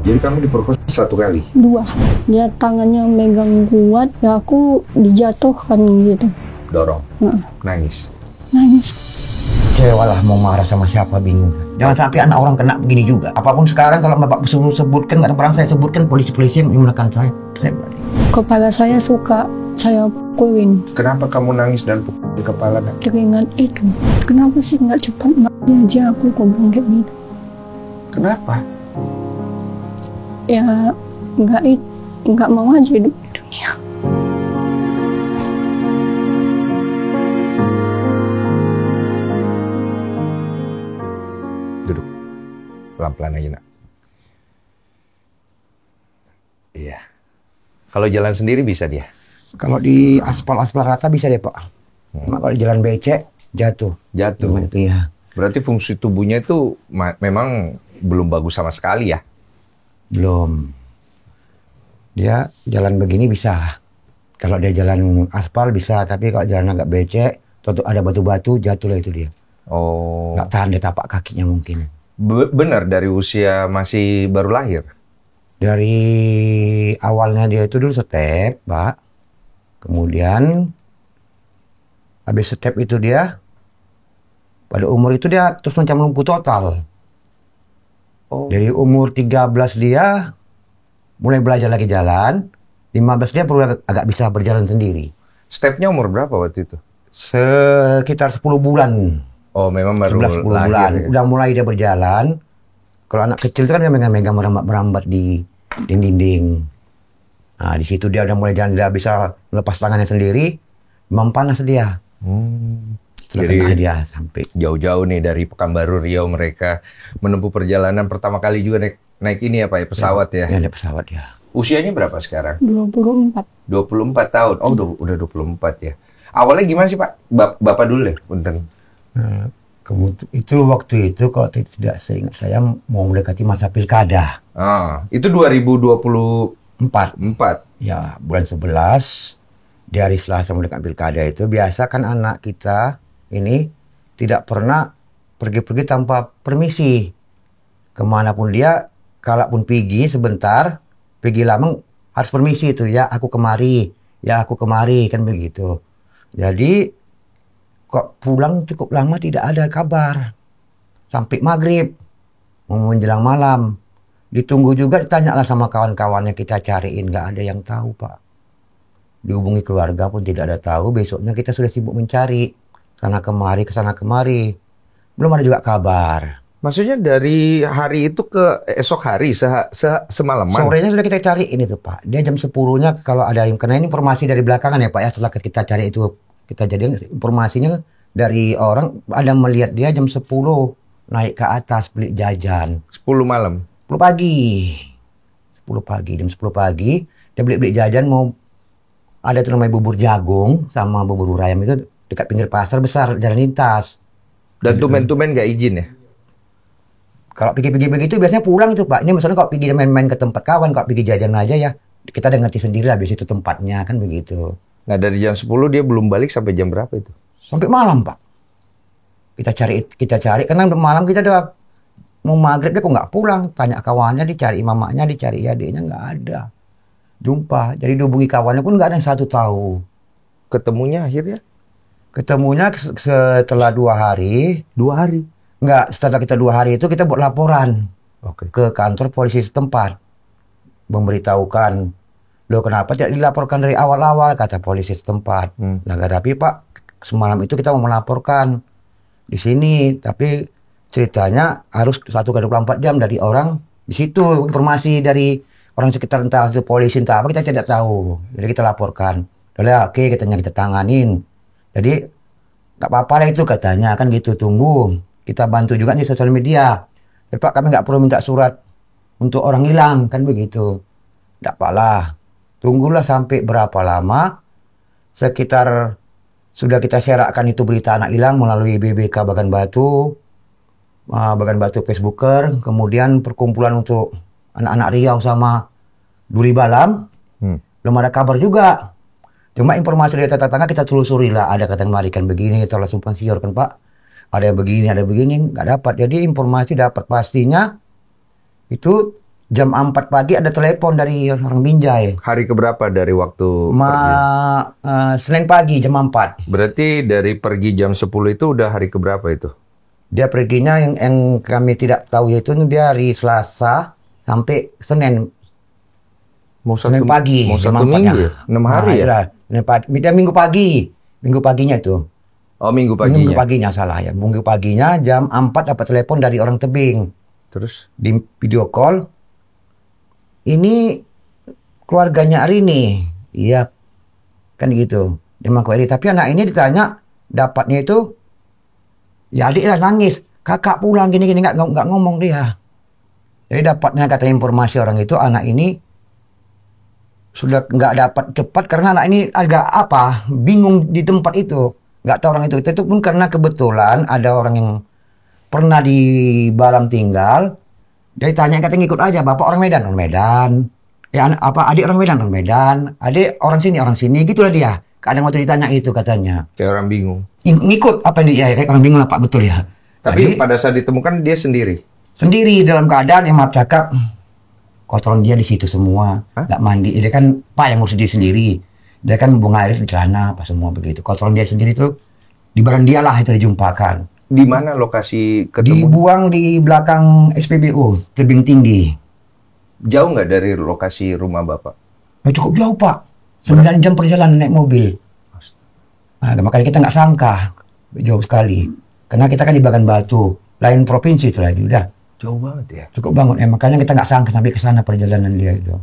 Jadi kamu diperkosa 1 kali? 2. Dia tangannya megang kuat, ya aku dijatuhkan gitu. Dorong? Nangis? Nangis. Kecewa lah, mau marah sama siapa bingung. Jangan sampai anak orang kena begini juga. Apapun sekarang kalau bapak sebutkan, kadang-kadang saya sebutkan polisi-polisi yang menggunakan saya berani. Kepala saya suka saya pukulin. Kenapa kamu nangis dan pukul di kepala? Teringat itu. Kenapa sih nggak cepat mati aja aku ngomong kayak gitu? Kenapa? Ya nggak mau aja hidup di dunia. Duduk. Pelan-pelan aja, nak. Iya. Kalau jalan sendiri bisa dia? Kalau di aspal rata bisa deh pak. Cuma kalau di jalan becek jatuh. Jatuh? Itu ya. Berarti fungsi tubuhnya itu memang belum bagus sama sekali ya? Belum. Dia jalan begini bisa. Kalau dia jalan aspal bisa, tapi kalau jalan agak becek, atau ada batu-batu, jatuh lah itu dia. Oh. Nggak tahan dia tapak kakinya mungkin. Benar dari usia masih baru lahir? Dari awalnya dia itu dulu step, Pak. Kemudian habis step itu dia, pada umur itu dia terus macam lumpuh total. Oh. Dari umur 13 dia mulai belajar lagi jalan, 15 dia perlu agak bisa berjalan sendiri. Stepnya umur berapa waktu itu? Sekitar 10 bulan. Oh, memang baru 11-10 lahir, bulan. ya? Udah mulai dia berjalan. Kalau anak kecil itu kan dia megang-megang merambat di dinding. Nah, di situ dia udah mulai jalan, dia bisa lepas tangannya sendiri, mempanas dia. Setelah dia sampai jauh-jauh nih dari Pekanbaru Riau, mereka menempuh perjalanan pertama kali juga naik ini ya Pak ya, pesawat ya? Ya, naik pesawat ya. Usianya berapa sekarang? 24. 24 tahun. Oh, udah 24 ya. Awalnya gimana sih Pak? Bapak dulu deh, punten. Itu waktu itu kalau tidak seingat saya mau mendekati masa pilkada. Itu 2024. Ya, bulan 11 di hari Selasa mendekati pilkada itu biasa kan anak kita ini tidak pernah pergi-pergi tanpa permisi. Kemanapun dia, kalaupun pergi sebentar, pergi lama harus permisi itu, ya aku kemari kan begitu. Jadi kok pulang cukup lama tidak ada kabar. Sampai maghrib, mau menjelang malam. Ditunggu juga, ditanyalah sama kawan-kawannya kita cariin, nggak ada yang tahu Pak. Dihubungi keluarga pun tidak ada tahu, besoknya kita sudah sibuk mencari. Kesana kemari. Belum ada juga kabar. Maksudnya dari hari itu ke esok hari, semalaman? Sorenya sudah kita cariin itu Pak. Dia jam 10-nya kalau ada yang, karena ini informasi dari belakangan ya Pak ya, setelah kita cari itu, kita jadikan informasinya dari orang, ada melihat dia jam 10 naik ke atas beli jajan. 10 malam? 10 pagi. Jam 10 pagi, dia beli jajan, mau ada tuh namanya bubur jagung sama bubur ayam itu dekat pinggir pasar besar, jalan lintas. Dan tumen-tumen nggak izin ya? Kalau pergi-pergi begitu biasanya pulang itu Pak. Ini misalnya kalau pergi main-main ke tempat kawan, kalau pergi jajan aja ya, kita udah ngerti sendiri lah, habis itu tempatnya kan begitu. Nah dari jam 10 dia belum balik sampai jam berapa itu? Sampai malam Pak. Kita cari, karena malam kita udah mau maghrib, dia kok nggak pulang. Tanya kawannya, dicari mamanya, dicari adiknya, nggak ada. Jumpa, jadi dihubungi kawannya pun nggak ada yang satu tahu. Ketemunya akhirnya? Ketemunya setelah 2 hari. 2 hari? Enggak, setelah kita 2 hari itu kita buat laporan ke kantor polisi setempat. Memberitahukan, loh kenapa tidak dilaporkan dari awal-awal, kata polisi setempat. Nah, tapi Pak, semalam itu kita mau melaporkan di sini, tapi ceritanya harus 1x24 jam dari orang di situ, informasi dari orang sekitar, entah itu polisi entah apa, kita tidak tahu. Jadi kita laporkan. Udah oke, katanya kita tanganin. Jadi nggak apa-apa lah itu katanya, kan gitu, tunggu. Kita bantu juga di sosial media. Ya, Pak, kami nggak perlu minta surat untuk orang hilang, kan begitu. Nggak apalah. Tunggulah sampai berapa lama. Sekitar sudah kita sharekan itu berita anak hilang melalui BBK Bagan Batu Facebooker, kemudian perkumpulan untuk anak-anak Riau sama Duri Balam. Belum ada kabar juga. Cuma informasi dari tetangga kita telusuri lah, ada kata marikan begini, kita langsung pensiun kan Pak. Ada yang begini, nggak dapat. Jadi informasi dapat pastinya itu jam 4 pagi ada telepon dari orang Binjai. Hari keberapa dari waktu pergi? Senin pagi jam 4. Berarti dari pergi jam 10 itu udah hari keberapa itu? Dia perginya yang kami tidak tahu itu dia hari Selasa sampai Senin. Senin pagi. Mau jam 4 satu minggu ya? 6 hari ya? Itulah, Senin pagi. Dia minggu pagi. Minggu paginya itu. Oh, minggu paginya. Minggu paginya salah ya. Minggu paginya jam 4 dapat telepon dari orang tebing. Terus? Di video call. Ini keluarganya Arini. Iya. Kan gitu. Dia mengaku Arini. Tapi anak ini ditanya, dapatnya itu, ya adik lah nangis. Kakak pulang gini-gini, nggak ngomong dia. Jadi dapatnya kata informasi orang itu, anak ini sudah nggak dapat cepat karena anak ini agak bingung di tempat itu. Nggak tahu orang itu. Itu pun karena kebetulan ada orang yang pernah di Balam tinggal. Dia tanya, katanya ngikut aja, bapak orang Medan, ya adik orang Medan, adik orang sini, gitulah dia. Kadang waktu ditanya itu katanya. Kayak orang bingung. Ngikut apa ini ya, kayak orang bingung lah Pak, betul ya. Tapi Jadi, pada saat ditemukan dia sendiri. Sendiri dalam keadaan yang maaf cakap, kotoran dia di situ semua, nggak mandi. Dia kan Pak yang ngurus dia sendiri. Dia kan buang air di celana apa semua begitu. Kotoran dia sendiri tuh di barang dia lah itu dijumpakan. Di mana lokasi ketemu? Dibuang di belakang SPBU, tebing tinggi. Jauh nggak dari lokasi rumah Bapak? Cukup jauh Pak, 9 jam perjalanan naik mobil. Nah, makanya kita nggak sangka, jauh sekali. Karena kita kan di Bagan Batu, lain provinsi itu lagi, udah. Jauh banget ya? Cukup banget, makanya kita nggak sangka sampai ke sana perjalanan dia itu.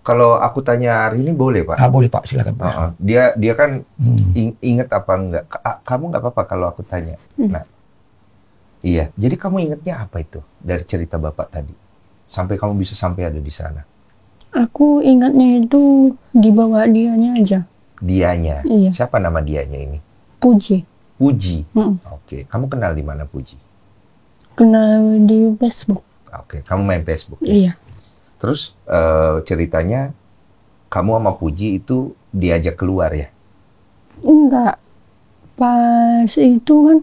Kalau aku tanya hari ini boleh Pak? Boleh Pak, silakan Pak. Dia kan inget apa enggak? Kamu nggak apa-apa kalau aku tanya. Nah, iya. Jadi kamu ingetnya apa itu dari cerita Bapak tadi? Sampai kamu bisa sampai ada di sana. Aku ingatnya itu dibawa dianya aja. Dianya? Iya. Siapa nama dianya ini? Puji. Puji? Oke. Kamu kenal di mana Puji? Kenal di Facebook. Oke. Kamu main Facebook? Ya? Iya. Terus ceritanya kamu sama Puji itu diajak keluar ya? Enggak. Pas itu kan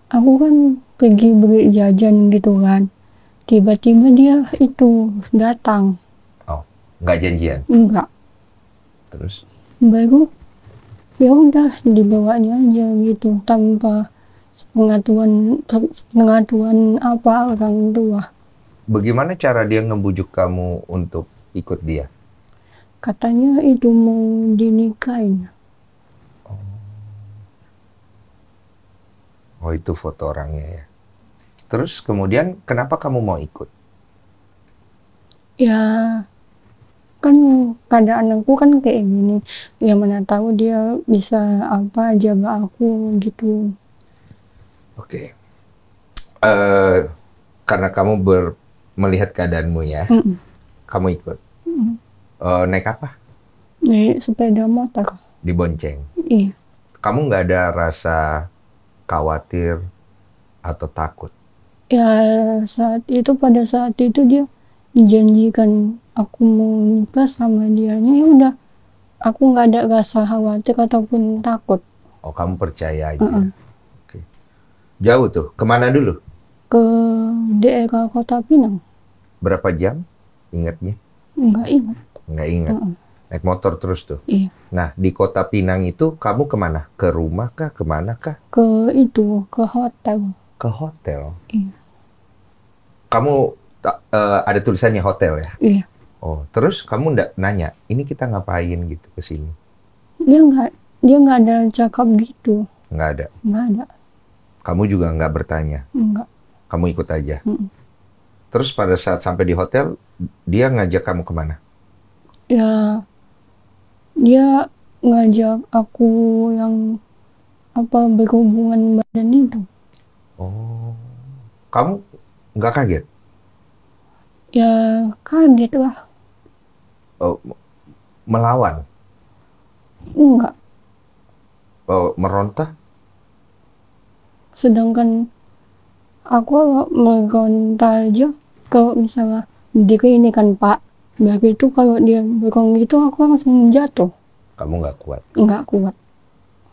aku kan pergi beli jajan gitu kan. Tiba-tiba dia itu datang. Oh, nggak janjian? Enggak. Terus? Baru ya udah dibawanya aja gitu tanpa pengaturan apa orang tua. Bagaimana cara dia ngebujuk kamu untuk ikut dia? Katanya itu mau dinikahin. Oh, itu foto orangnya ya. Terus kemudian kenapa kamu mau ikut? Ya kan keadaan aku kan kayak gini. Ya mana tahu dia bisa jaga aku gitu. Oke. Karena kamu melihat keadaanmu ya, kamu ikut. Naik apa? Naik sepeda motor. Dibonceng? Iya. Kamu nggak ada rasa khawatir atau takut? Ya pada saat itu dia menjanjikan aku mau nikah sama dianya, ya udah aku nggak ada rasa khawatir ataupun takut. Oh, kamu percaya aja. Oke. Jauh tuh, kemana dulu? Ke daerah Kota Pinang. Berapa jam? Ingatnya? Nggak ingat. Nggak ingat. Naik motor terus tuh? Iya. Nah, di Kota Pinang itu kamu kemana? Ke rumah kah? Kemana kah? Ke hotel. Ke hotel? Iya. Kamu ada tulisannya hotel ya? Iya. Oh, terus kamu nggak nanya, ini kita ngapain gitu ke sini? Dia nggak ada cakap gitu. Nggak ada? Nggak ada. Kamu juga nggak bertanya? Enggak. Kamu ikut aja? Terus pada saat sampai di hotel, dia ngajak kamu kemana? Ya, dia ngajak aku yang berhubungan badan itu. Oh, kamu nggak kaget? Ya kaget lah. Oh, melawan? Enggak. Oh, meronta? Sedangkan aku meronta aja kalau misalnya diri ini kan Pak. Dari itu kalau dia berong gitu aku langsung jatuh. Kamu nggak kuat? Nggak kuat.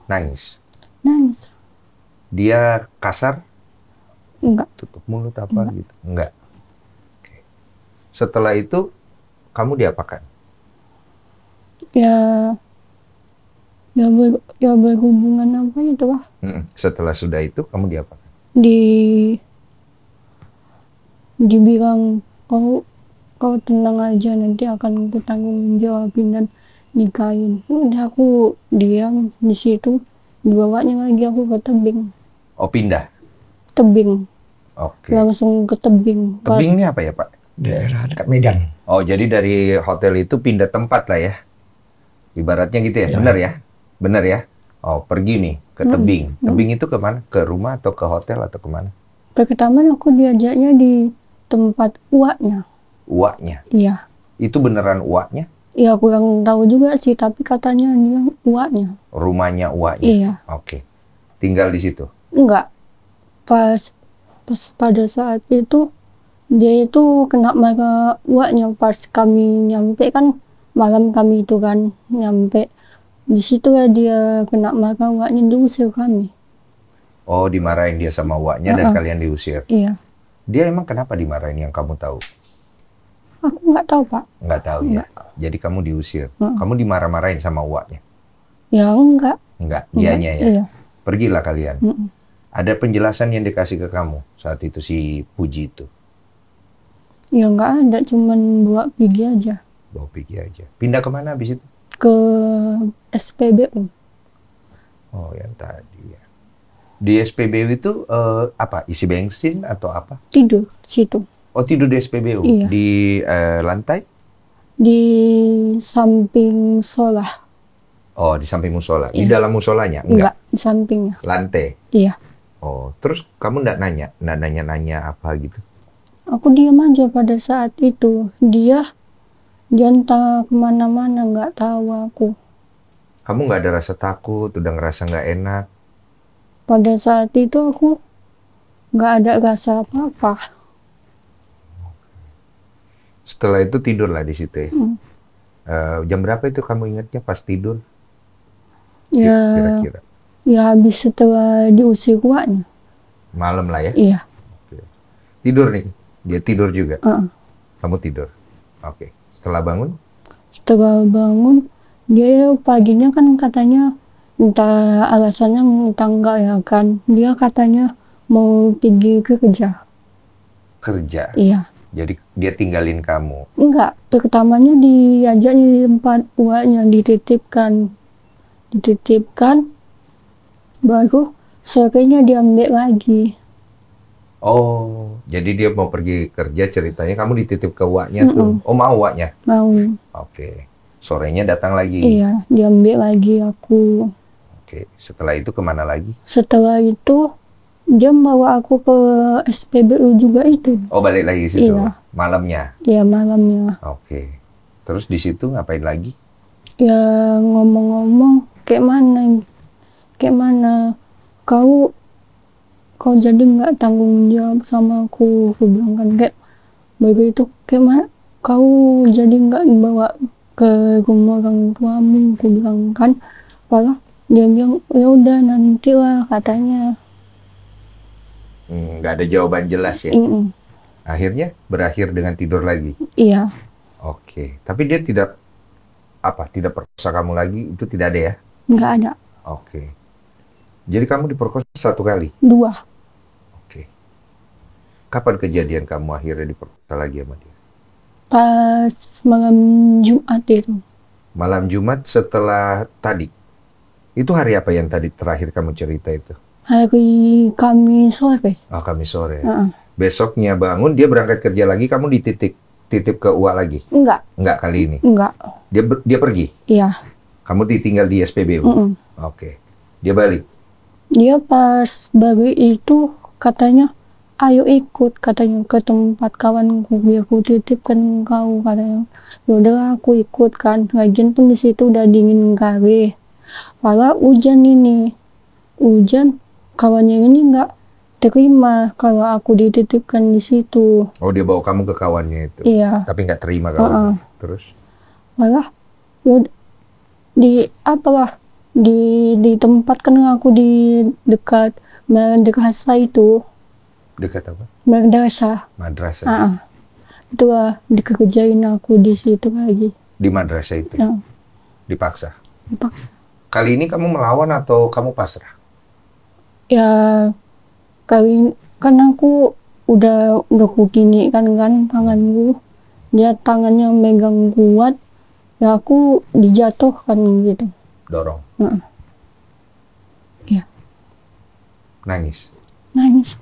Nangis? Nangis. Dia kasar? Enggak. Tutup mulut apa gitu? Enggak. Oke. Setelah itu kamu diapakan? Ya, ya berhubungan apa itu lah. Setelah sudah itu kamu diapakan? Dibilang kau tenang aja, nanti akan kutanggung jawabin dan nikahin. Udah aku diam di situ, dibawanya lagi aku ke tebing. Oh, pindah? Tebing. Oke. Langsung ke tebing. Tebing ini apa ya, Pak? Daerah dekat Medan. Oh, jadi dari hotel itu pindah tempat lah ya? Ibaratnya gitu ya, benar ya? Benar ya? Oh, pergi nih ke tebing. Tebing itu kemana? Ke rumah atau ke hotel atau kemana? Pertama aku diajaknya di tempat uaknya. Uaknya? Iya. Itu beneran uaknya? Iya, kurang tahu juga sih, tapi katanya dia uaknya. Rumahnya uaknya? Iya. Oke. Tinggal di situ? Enggak. Pas pada saat itu dia itu kena marah uaknya pas kami nyampe kan malam, kami itu kan nyampe di situ lah dia kena marah uaknya, diusir kami. Oh, dimarahin dia sama uaknya dan kalian diusir? Iya. Dia emang kenapa dimarahin yang kamu tahu? Aku nggak tahu, Pak. Nggak tahu ya? Jadi kamu diusir. Kamu dimarah-marahin sama uaknya? Ya enggak. Enggak, dianya ya? Iya. Pergilah kalian. Ada penjelasan yang dikasih ke kamu saat itu si Puji itu? Ya nggak ada, cuman bawa pergi aja. Bawa pergi aja. Pindah kemana habis itu? Ke SPBU. Oh, yang tadi ya. Di SPBU itu apa? Isi bensin atau apa? Tidur situ. Oh, tidur di SPBU? Iya. Di lantai? Di samping musola. Oh, di samping musola. Iya. Di dalam musolanya? Enggak, di sampingnya. Lantai? Iya. Oh, terus kamu nggak nanya apa gitu? Aku diam aja pada saat itu. Dia entah kemana-mana, nggak tahu aku. Kamu nggak ada rasa takut, udah ngerasa nggak enak? Pada saat itu aku nggak ada rasa apa-apa. Setelah itu tidurlah di situ ya? Jam berapa itu kamu ingatnya pas tidur? Ya, kira-kira? Ya habis setelah diusir uaknya. Malam lah ya? Iya. Oke. Tidur nih? Dia tidur juga? Kamu tidur? Oke. Setelah bangun? Setelah bangun, dia paginya kan katanya entah alasannya entah enggak ya kan. Dia katanya mau pergi kerja. Kerja? Iya. Jadi dia tinggalin kamu? Enggak, pertamanya diajak di tempat uaknya, dititipkan, baru sorenya diambil lagi. Oh, jadi dia mau pergi kerja, ceritanya kamu dititip ke uaknya tuh. Oh, mau uaknya? Mau. Oke. Sorenya datang lagi? Iya, diambil lagi aku. Oke, setelah itu kemana lagi? Setelah itu dia bawa aku ke SPBU juga itu. Oh, balik lagi ke situ? Iya. Malamnya? Iya, malamnya. Oke. Terus di situ ngapain lagi? Ya ngomong-ngomong, kayak mana kau jadi nggak tanggung jawab sama aku bilang kan, kayak begitu, kayak mana kau jadi nggak dibawa ke rumah orang tuamu, aku bilang kan. Malah dia bilang ya udah nanti lah katanya. Nggak ada jawaban jelas ya? Akhirnya berakhir dengan tidur lagi? Iya. Oke. Tapi dia tidak perkosa kamu lagi, itu tidak ada ya? Nggak ada. Oke. Jadi kamu diperkosa 1 kali? 2. Oke. Kapan kejadian kamu akhirnya diperkosa lagi sama dia? Pas malam Jumat itu. Malam Jumat setelah tadi? Itu hari apa yang tadi terakhir kamu cerita itu? Hari Kamis sore. Oh, Kamis sore. Besoknya bangun, dia berangkat kerja lagi, kamu titip ke uak lagi? Enggak. Enggak kali ini? Enggak. Dia pergi? Iya. Kamu ditinggal di SPBU? Oke. Dia balik? Dia pas balik itu katanya, ayo ikut katanya ke tempat kawanku, biar aku titipkan kau katanya. Yaudah aku ikut kan. Lagian pun di situ udah dingin kali. Padahal hujan ini. Hujan, kawannya ini nggak terima kalau aku dititipkan di situ. Oh, dia bawa kamu ke kawannya itu? Iya. Tapi nggak terima kawannya? Terus? Malah, ditempatkan aku di dekat madrasah itu. Dekat apa? Madrasah. Madrasah. Itulah dikerjain aku di situ lagi. Di madrasah itu? Ya. Dipaksa? Kali ini kamu melawan atau kamu pasrah? Ya, kali kan aku udah begini kan tanganku. Dia tangannya megang kuat, ya aku dijatuhkan gitu. Dorong? Ya. Nangis? Nangis.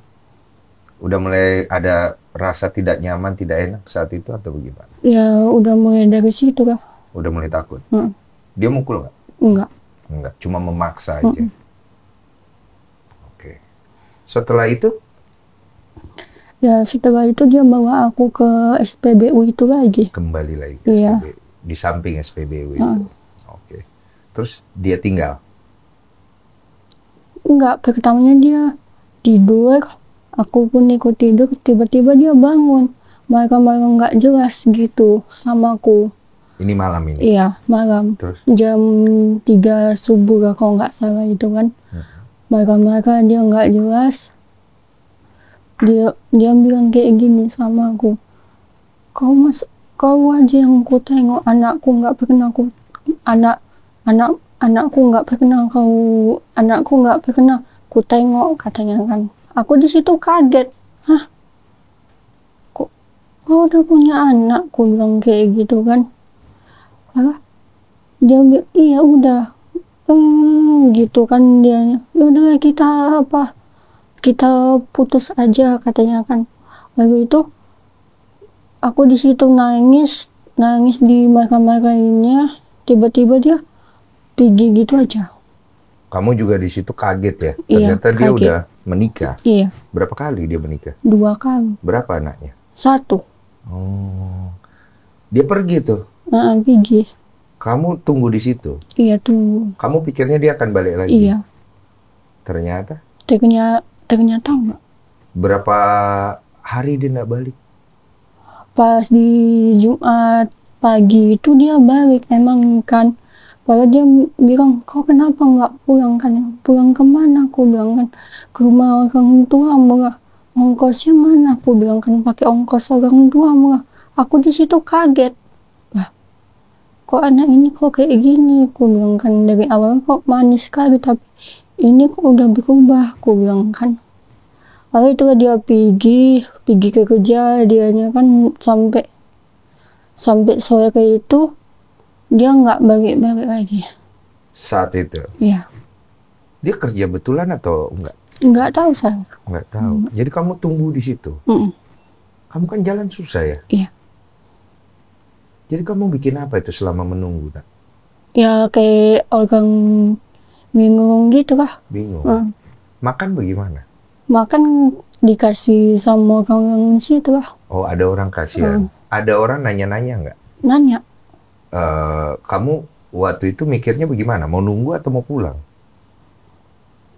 Udah mulai ada rasa tidak nyaman, tidak enak saat itu atau bagaimana? Ya udah mulai dari situ lah. Udah mulai takut? Dia mukul nggak? Enggak, cuma memaksa aja. Oke. Setelah itu? Ya setelah itu dia bawa aku ke SPBU itu lagi. Kembali lagi ke SPBU. Di samping SPBU itu. Oke. Terus dia tinggal? Enggak, pertamanya dia tidur. Aku pun ikut tidur, tiba-tiba dia bangun. Marah-marah nggak jelas gitu sama aku. Ini malam ini? Iya, malam. Terus? Jam 3 subuh lah kalau nggak salah itu kan. Marah-marah, dia nggak jelas. Dia bilang kayak gini sama aku. Kau aja yang ku tengok, anakku nggak pernah ku tengok, katanya kan. Aku di situ kaget. Hah? Kok udah punya anak? Ku bilang kayak gitu kan. Dia bilang, iya udah. Gitu kan dia. Udah kita putus aja, katanya kan. Lalu itu aku di situ nangis di marah-marahinnya. Tiba-tiba dia pergi gitu aja. Kamu juga di situ kaget ya? Iya, Ternyata dia kaget. udah menikah. Iya. Berapa kali dia menikah? 2 kali. Berapa anaknya? 1. Oh. Dia pergi tuh. Pergi. Kamu tunggu di situ? Iya, tunggu. Kamu pikirnya dia akan balik lagi? Iya. Ternyata enggak. Berapa hari dia nggak balik? Pas di Jumat pagi itu dia balik emang kan. Padahal dia bilang, kau kenapa nggak pulang kan? Pulang kemana? Aku bilang kan, ke rumah orang tua murah. Ongkosnya mana? Aku bilang kan, pakai ongkos orang tua murah. Aku di situ kaget. Lah, kok anak ini kok kayak gini? Aku bilang kan, dari awal kok manis sekali, tapi ini kok udah berubah. Aku bilang kan. Lalu itu dia pergi ke kerja, dianya kan sampai sore itu dia nggak balik lagi. Saat itu? Iya. Dia kerja betulan atau enggak? Nggak tahu saya. Nggak tahu. Jadi kamu tunggu di situ? Kamu kan jalan susah ya? Iya. Jadi kamu bikin apa itu selama menunggu? Nak? Ya kayak orang bingung gitu lah. Bingung? Makan bagaimana? Makan dikasih sama orang situ lah. Oh, ada orang kasihan. Ada orang nanya-nanya nggak? Nanya. Kamu waktu itu mikirnya bagaimana? Mau nunggu atau mau pulang?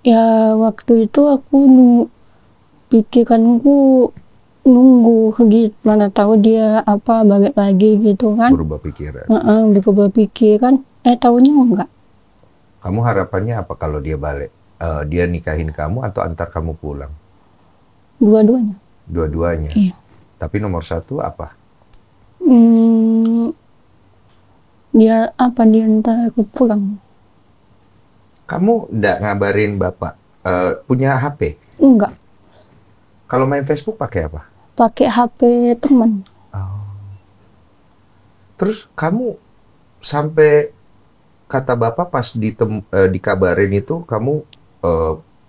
Ya waktu itu aku pikiranku nunggu gitu, mana tahu dia balik lagi gitu kan. Berubah pikiran? Berubah pikiran. Tahunya enggak. Kamu harapannya apa kalau dia balik? Dia nikahin kamu atau antar kamu pulang? Dua-duanya. Dua-duanya? Iya. Tapi nomor 1 apa? Dia antar aku pulang. Kamu nggak ngabarin bapak? Punya HP? Enggak. Kalau main Facebook pakai apa? Pakai HP teman. Oh. Terus kamu sampai kata bapak pas dikabarin itu kamu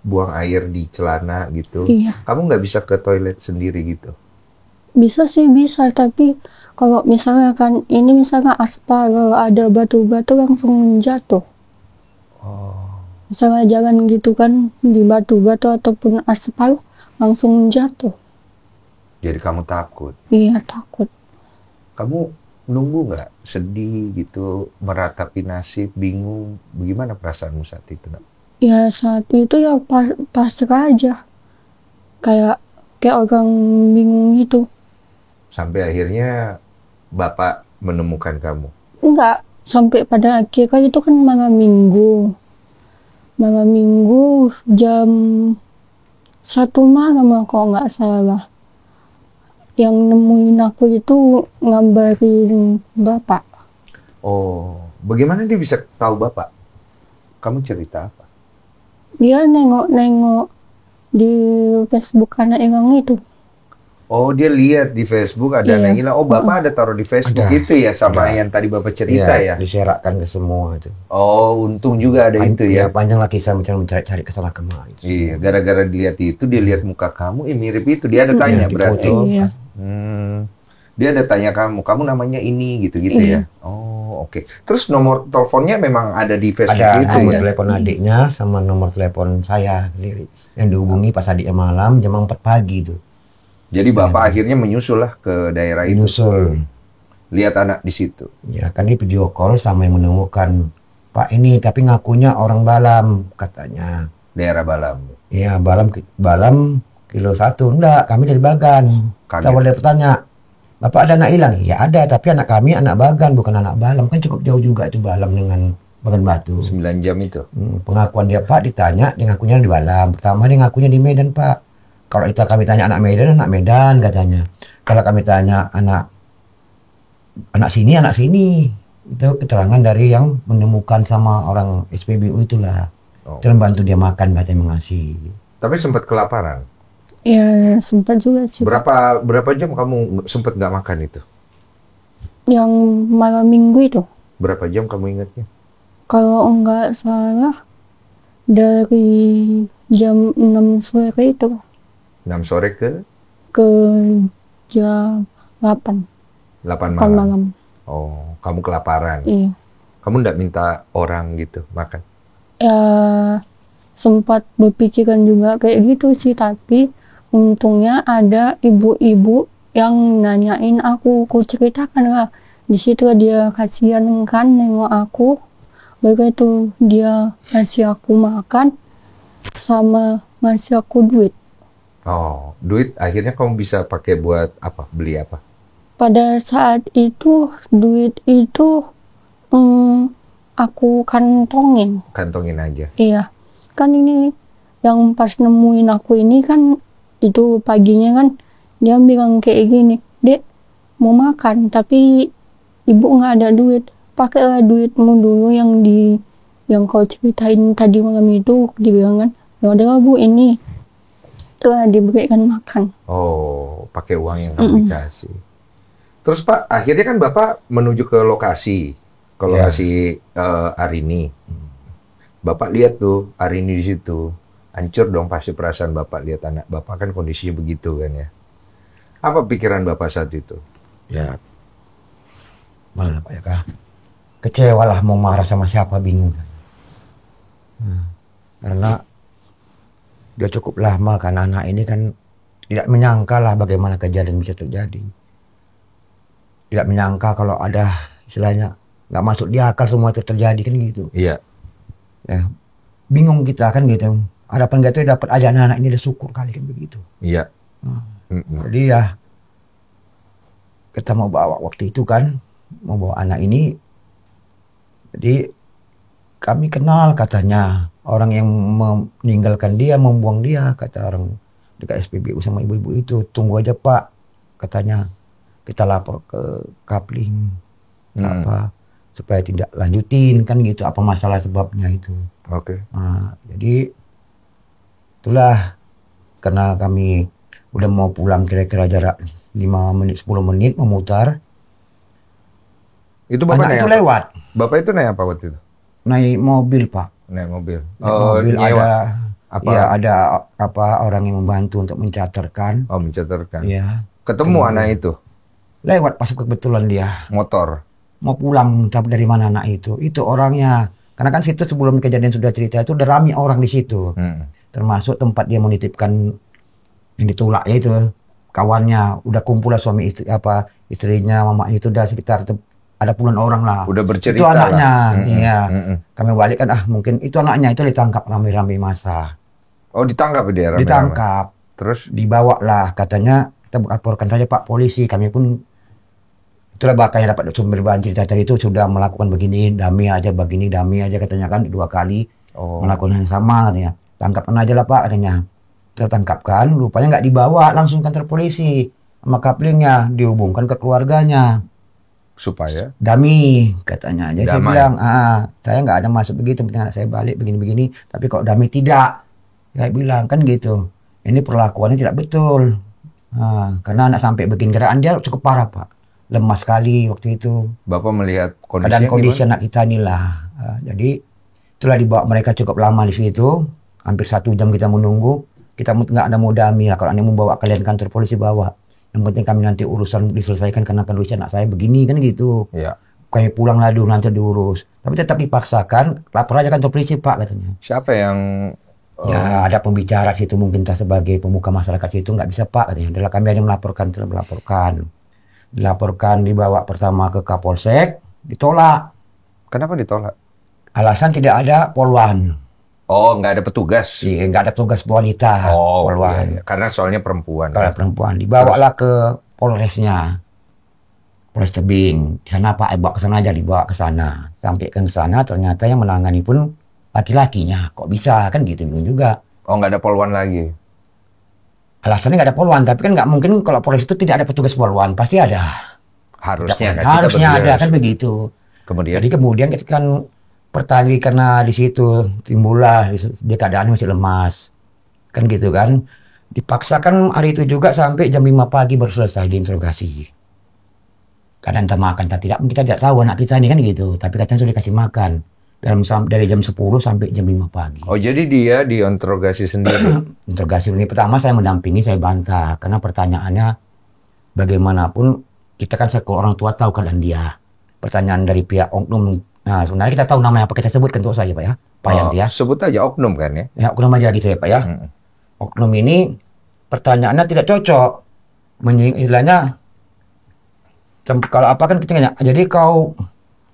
buang air di celana gitu? Iya. Kamu nggak bisa ke toilet sendiri gitu? Bisa sih bisa, tapi kalau misalnya kan ini misalnya aspal ada batu-batu langsung jatuh. Oh. Misalnya jalan gitu kan di batu-batu ataupun aspal langsung jatuh. Jadi kamu takut? Iya, takut. Kamu nunggu nggak? Sedih gitu, meratapi nasib, bingung? Bagaimana perasaanmu saat itu, Nak? Ya saat itu ya pasrah aja. Kayak orang bingung gitu. Sampai akhirnya bapak menemukan kamu? Enggak, sampai pada akhirnya itu kan malam minggu. Malam minggu jam 1 malam kalau nggak salah. yang nemuin aku itu ngabarin bapak. Oh, bagaimana dia bisa tahu bapak? Kamu cerita apa? Dia nengok-nengok di Facebook anak hilang itu. Oh, dia lihat di Facebook ada anak hilang. Oh, bapak ada taruh di Facebook itu ya, sama yang tadi bapak cerita ya? Diserakkan ke semua itu. Oh, untung juga ada itu ya. Panjang lagi kisah mencari-cari kesalahan kemarin. Iya, gara-gara dilihat itu, dia lihat muka kamu, mirip itu. Dia ada tanya berarti. Iya. Dia ada tanya kamu namanya ini gitu-gitu ya. Oh, oke. Terus nomor teleponnya memang ada di Facebook ada itu nomor ya? telepon adiknya sama nomor telepon saya sendiri yang dihubungi pas adiknya malam jam 4 pagi tuh. Jadi bapak akhirnya menyusul lah ke daerah itu. Menyusul. Lihat anak di situ. Ya kan dia video call sama yang menemukan Pak ini, tapi ngakunya orang Balam katanya. Daerah Balam. Iya, Balam kilo 1. Enggak, kami dari Bagan. Kita boleh bertanya, Bapak ada anak hilang? Ya ada, tapi anak kami anak Bagan, bukan anak Balam. Kan cukup jauh juga itu Balam dengan Bagan Batu. 9 jam itu. Pengakuan dia Pak ditanya, dia ngakunya di Balam. Pertama dia ngakunya di Medan Pak. Kalau kami tanya anak Medan katanya. Kalau kami tanya anak sini. Itu keterangan dari yang menemukan sama orang SPBU itulah. Terus bantu dia makan, katanya mengasih. Tapi sempat kelaparan? Ya, sempat juga sih. Berapa jam kamu sempat nggak makan itu? Yang malam minggu itu. Berapa jam kamu ingatnya? Kalau nggak salah, dari jam 6 sore itu. 6 sore ke jam 8 malam. malam. Oh, kamu kelaparan. Iya. Kamu nggak minta orang gitu makan? Ya, sempat berpikiran juga kayak gitu sih, tapi untungnya ada ibu-ibu yang nanyain aku ceritakan lah. Di situ dia kasihan kan nengok aku. Baru itu dia ngasih aku makan sama ngasih aku duit. Oh, duit akhirnya kamu bisa pakai buat apa? Beli apa? Pada saat itu duit itu aku kantongin. Kantongin aja? Iya. Kan ini yang pas nemuin aku ini kan itu paginya kan dia bilang kayak gini, Dek mau makan tapi ibu nggak ada duit. Pakailah duitmu dulu yang kau ceritain tadi malam itu. Dibilang kan, ya udah Bu ini. Telah diberikan makan. Oh, pakai uang yang kamu dikasih. Terus Pak, akhirnya kan Bapak menuju ke lokasi Arini. Bapak lihat tuh Arini di situ. Hancur dong pasti perasaan Bapak lihat anak Bapak kan kondisinya begitu kan ya. Apa pikiran Bapak saat itu? Ya, malah Pak ya Kak. Kecewa lah, mau marah sama siapa bingung. Karena dia cukup lama kan anak ini kan tidak menyangka lah bagaimana kejadian bisa terjadi. Tidak menyangka kalau ada istilahnya nggak masuk di akal semua itu terjadi kan gitu. Iya. Ya, bingung kita kan gitu. Harapan kita dapat aja anak ini udah syukur kali kan begitu. Iya. Jadi ya kita mau bawa waktu itu kan mau bawa anak ini. Jadi kami kenal katanya orang yang meninggalkan dia, membuang dia, kata orang dekat SPBU sama ibu-ibu itu. Tunggu aja Pak, katanya kita lapor ke Kapling apa supaya tidak lanjutin kan gitu, apa masalah sebabnya itu. Oke. Nah, jadi itulah karena kami udah mau pulang kira-kira jarak 5 menit 10 menit memutar. Itu Bapak anak itu apa? lewat. Bapak itu naik apa waktu itu? Naik mobil Pak. Naik mobil. Mobil nyewa. Ada orang yang membantu untuk mencatatkan. Oh, mencatatkan. Iya. Ketemu anak itu? Lewat pas kebetulan dia. Motor? Mau pulang, tapi dari mana anak itu? Itu orangnya. Karena kan situ sebelum kejadian sudah cerita itu udah ramai orang di situ. Termasuk tempat dia menitipkan yang ditolak ya itu. Kawannya udah kumpul lah suami istri istrinya, mamanya itu udah sekitar ada puluhan orang lah. Udah bercerita itu anaknya, lah. Iya. Kami balik kan, mungkin itu anaknya itu ditangkap rame-rame masa. Oh, ditangkap dia rame-rame? Ditangkap. Terus? Dibawa lah, katanya kita laporkan saja Pak Polisi. Kami pun, itulah bakal dapat sumber bahan cerita tadi itu sudah melakukan begini, damai aja katanya kan 2 kali. Melakukan yang sama katanya. Tangkapkan aja lah Pak katanya. Tertangkapkan, rupanya nggak dibawa langsung kantor polisi. sama kaplingnya, dihubungkan ke keluarganya. Supaya? Dami katanya. Jadi saya Damai. bilang, saya nggak ada masuk begitu, penting anak saya balik begini-begini. Tapi kok Dami tidak. Saya bilang kan gitu. Ini perlakuannya tidak betul. Karena anak sampai begini, keadaan dia cukup parah Pak. Lemas sekali waktu itu. Bapak melihat Keadaan kondisi gimana? anak kita inilah. Jadi itulah dibawa mereka cukup lama di situ. Hampir 1 jam kita menunggu. Kita nggak ada mau Dami lah. Kalau anda mau bawa kalian kantor polisi, bawa. Yang penting kami nanti urusan diselesaikan karena kondisi anak saya begini kan gitu. Iya. Kayak pulang lah dulu nanti diurus. Tapi tetap dipaksakan, lapor aja kantor polisi Pak katanya. Siapa yang Ya ada pembicara situ mungkin tak sebagai pemuka masyarakat situ nggak bisa Pak katanya. Adalah kami hanya melaporkan, dilaporkan, dibawa pertama ke Kapolsek, ditolak. Kenapa ditolak? Alasan tidak ada poluan. Oh, nggak ada petugas. Iya, nggak ada tugas wanita. Oh, poluan. iya. Karena soalnya perempuan. Kalau perempuan dibawalah ke Polresnya, Polres Tebing. Di sana Pak, bawa ke sana aja, dibawa ke sana. Sampai ke sana ternyata yang menangani pun laki-lakinya. Kok bisa kan gitu bingung juga. Oh, nggak ada poluan lagi. Alasannya nggak ada poluan, tapi kan nggak mungkin kalau Polres itu tidak ada petugas poluan, pasti ada. Harusnya kan. Harusnya ada kan begitu. Kemudian. Jadi kemudian kan pertanyaan karena di situ timbullah dia keadaannya masih lemas. Kan gitu kan. Dipaksakan hari itu juga sampai jam 5 pagi baru selesai diinterogasi. Kadang entah makan, entah tidak, kita tidak tahu anak kita ini kan gitu. Tapi katanya sudah dikasih makan. Dari jam 10 sampai jam 5 pagi. Oh, jadi dia diinterogasi sendiri. Interogasi ini pertama saya mendampingi, saya bantah. Karena pertanyaannya bagaimanapun kita kan sebagai orang tua tahu keadaan dia. Pertanyaan dari pihak oknum. Nah, sebenarnya kita tahu namanya apa, kita sebutkan untuk saya Pak ya. Pak Yanti ya. Sebut aja oknum kan ya. Ya, oknum aja gitu ya Pak ya. Oknum ini pertanyaannya tidak cocok. Istilahnya kalau apa kan kita tanya, jadi kau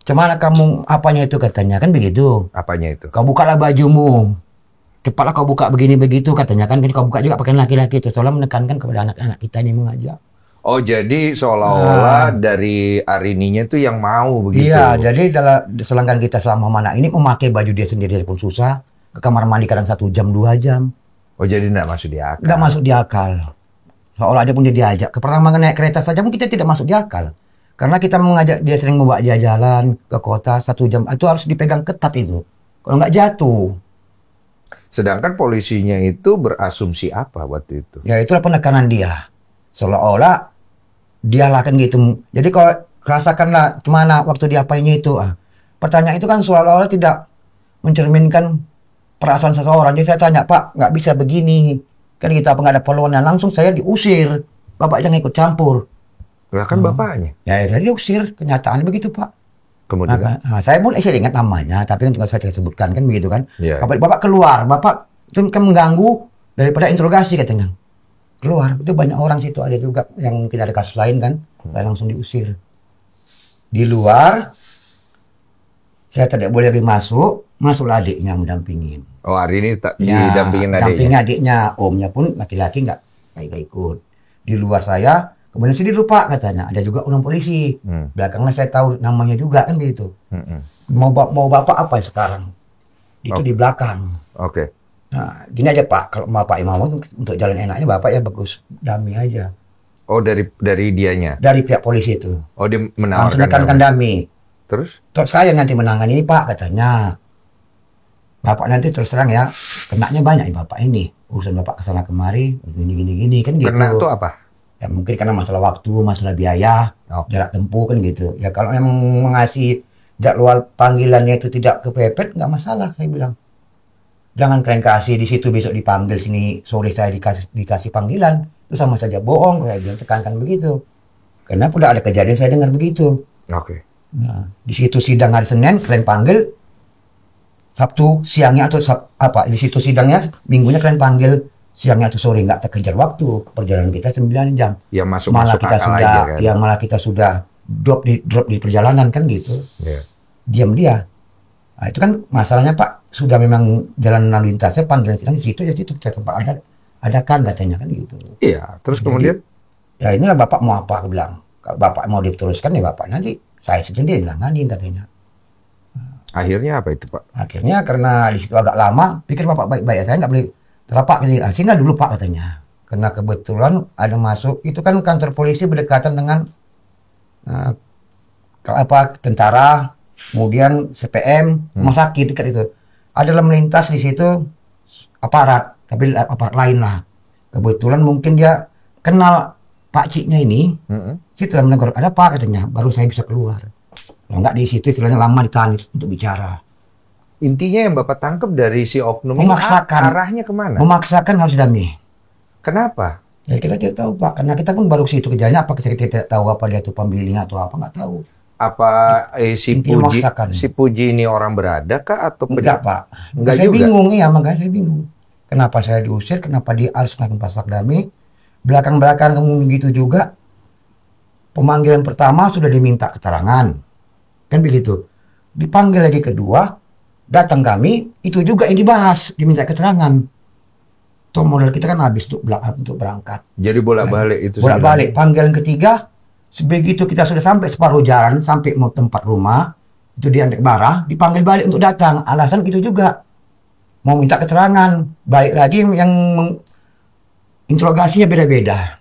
cemana kamu apanya itu katanya kan begitu. Apanya itu? Kau bukalah bajumu. Cepatlah kau buka begini begitu katanya kan. Jadi kau buka juga pakaian laki-laki itu. Soalnya menekankan kepada anak-anak kita ini mengajak. Oh, jadi seolah-olah dari Arininya tuh yang mau begitu. Iya, jadi selangkan kita selama mana ini memakai baju dia sendiri pun susah. Ke kamar mandi kadang 1 jam, 2 jam. Oh, jadi nggak masuk di akal. Nggak masuk di akal. Seolah dia pun dia diajak. Pertama naik kereta saja pun kita tidak masuk di akal. Karena kita mengajak dia sering membawa dia jalan ke kota 1 jam. Itu harus dipegang ketat itu. Kalau nggak jatuh. Sedangkan polisinya itu berasumsi apa waktu itu? Ya itulah penekanan dia. Seolah-olah dia lah kan gitu. Jadi kalau rasakanlah kemana waktu diapainnya itu. Pertanyaan itu kan seolah-olah tidak mencerminkan perasaan seseorang. Jadi saya tanya, Pak, nggak bisa begini. Kan kita apa nggak ada poluannya. Langsung saya diusir. Bapak jangan ikut campur. Lah kan bapaknya. Ya diusir. Kenyataannya begitu, Pak. Kemudian? Saya pun ingat namanya. Tapi kan juga saya sebutkan kan begitu kan. Yeah. Bapak keluar. Bapak itu kan mengganggu daripada interogasi katanya. Keluar, itu banyak orang situ, ada juga yang tidak ada kasus lain kan, saya langsung diusir. Di luar, saya tidak boleh lagi masuklah adiknya mendampingin. Oh, hari ini Ya, didampingin adiknya? dampingin adiknya, omnya pun laki-laki nggak ikut. Di luar saya, kemudian sini lupa katanya, ada juga orang polisi. Belakangnya saya tahu namanya juga kan gitu. Mau bapak apa sekarang? Itu di belakang. Oke. Nah, gini aja Pak, kalau Bapak yang mau untuk jalan enaknya Bapak ya bagus Dami aja. Oh, dari dianya? Dari pihak polisi itu. Oh, dia Langsung menawarkan menekankan Dami. Terus saya nanti menangani ini Pak katanya. Bapak nanti terus terang ya, kenanya banyak ya Bapak ini. Urusan Bapak kesana kemari, gini kan gitu. Kena itu apa? Ya mungkin karena masalah waktu, masalah biaya, jarak tempuh kan gitu. Ya kalau yang mengasih jadwal panggilannya itu tidak kepepet, nggak masalah saya bilang. Jangan kalian kasih di situ besok dipanggil sini sore saya dikasih panggilan itu sama saja bohong saya bilang tekankan begitu karena udah ada kejadian saya dengar begitu. Oke. Nah, di situ sidang hari Senin kalian panggil Sabtu siangnya atau di situ sidangnya minggunya kalian panggil siangnya atau sore nggak terkejar waktu perjalanan kita 9 jam. Ya masuk malah kita akal sudah aja, kan? Ya malah kita sudah drop di perjalanan kan gitu. Yeah. Diam dia. Nah, itu kan masalahnya Pak, sudah memang jalan lalu lintasnya panggilan sidang di situ ya situ tempat ada kan katanya kan gitu. Iya, terus Jadi, kemudian? Ya inilah Bapak mau apa aku bilang. Kalau Bapak mau diteruskan ya Bapak nanti saya sendiri nanganin katanya. Akhirnya apa itu Pak? Akhirnya karena di situ agak lama, pikir Bapak baik-baik saya nggak boleh terapak gitu. Sini dulu Pak katanya. Karena kebetulan ada masuk, itu kan kantor polisi berdekatan dengan tentara, kemudian CPM, rumah sakit dekat itu. Ada melintas di situ aparat, tapi aparat lain lah. Kebetulan mungkin dia kenal Pak Ciknya ini, situ dalam negara ada apa katanya, baru saya bisa keluar. Kalau nggak di situ istilahnya lama ditahan untuk bicara. Intinya yang Bapak tangkap dari si oknum Memaksakan. ini arahnya kemana? Memaksakan harus damai. Kenapa? Ya kita tidak tahu Pak, karena kita pun baru situ kejadiannya, apa kita tidak tahu apa dia itu pembilih atau apa, nggak tahu. Apa si Puji ini orang berada kah atau enggak Pak? Enggak saya juga. Bingung ya, makanya saya bingung. Kenapa saya diusir? Kenapa dia harus melakukan pasak damai? Belakang-belakang kamu begitu juga. Pemanggilan pertama sudah diminta keterangan, kan begitu. Dipanggil lagi kedua, datang kami, itu juga yang dibahas, diminta keterangan. Tuh modal kita kan habis untuk berangkat. Jadi bolak-balik itu. Bolak-balik. Panggilan ketiga, begitu kita sudah sampai separuh jalan, sampai mau tempat rumah, itu dia naik barah, dipanggil balik untuk datang. Alasan itu juga. Mau minta keterangan. Balik lagi yang interogasinya beda-beda.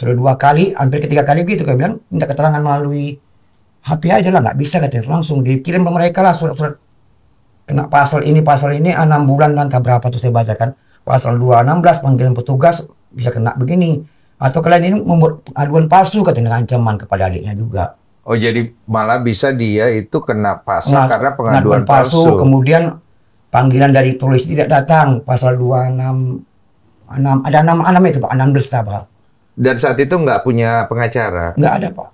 Sudah 2 kali, hampir ketiga kali gitu, kayak bilang, minta keterangan melalui HP aja lah, nggak bisa katanya. Langsung dikirim ke mereka lah surat-surat. Kena pasal ini, 6 bulan, entah berapa tuh saya bacakan. Pasal 216 panggilan petugas bisa kena begini. Atau kalian ini membuat aduan palsu katanya, ancaman kepada adiknya juga. Oh, jadi malah bisa dia itu kena pasal karena pengaduan palsu. Kemudian panggilan dari polisi tidak datang, pasal 266 ada 6 itu Pak, 16 Pak. Dan saat itu nggak punya pengacara? Nggak ada Pak.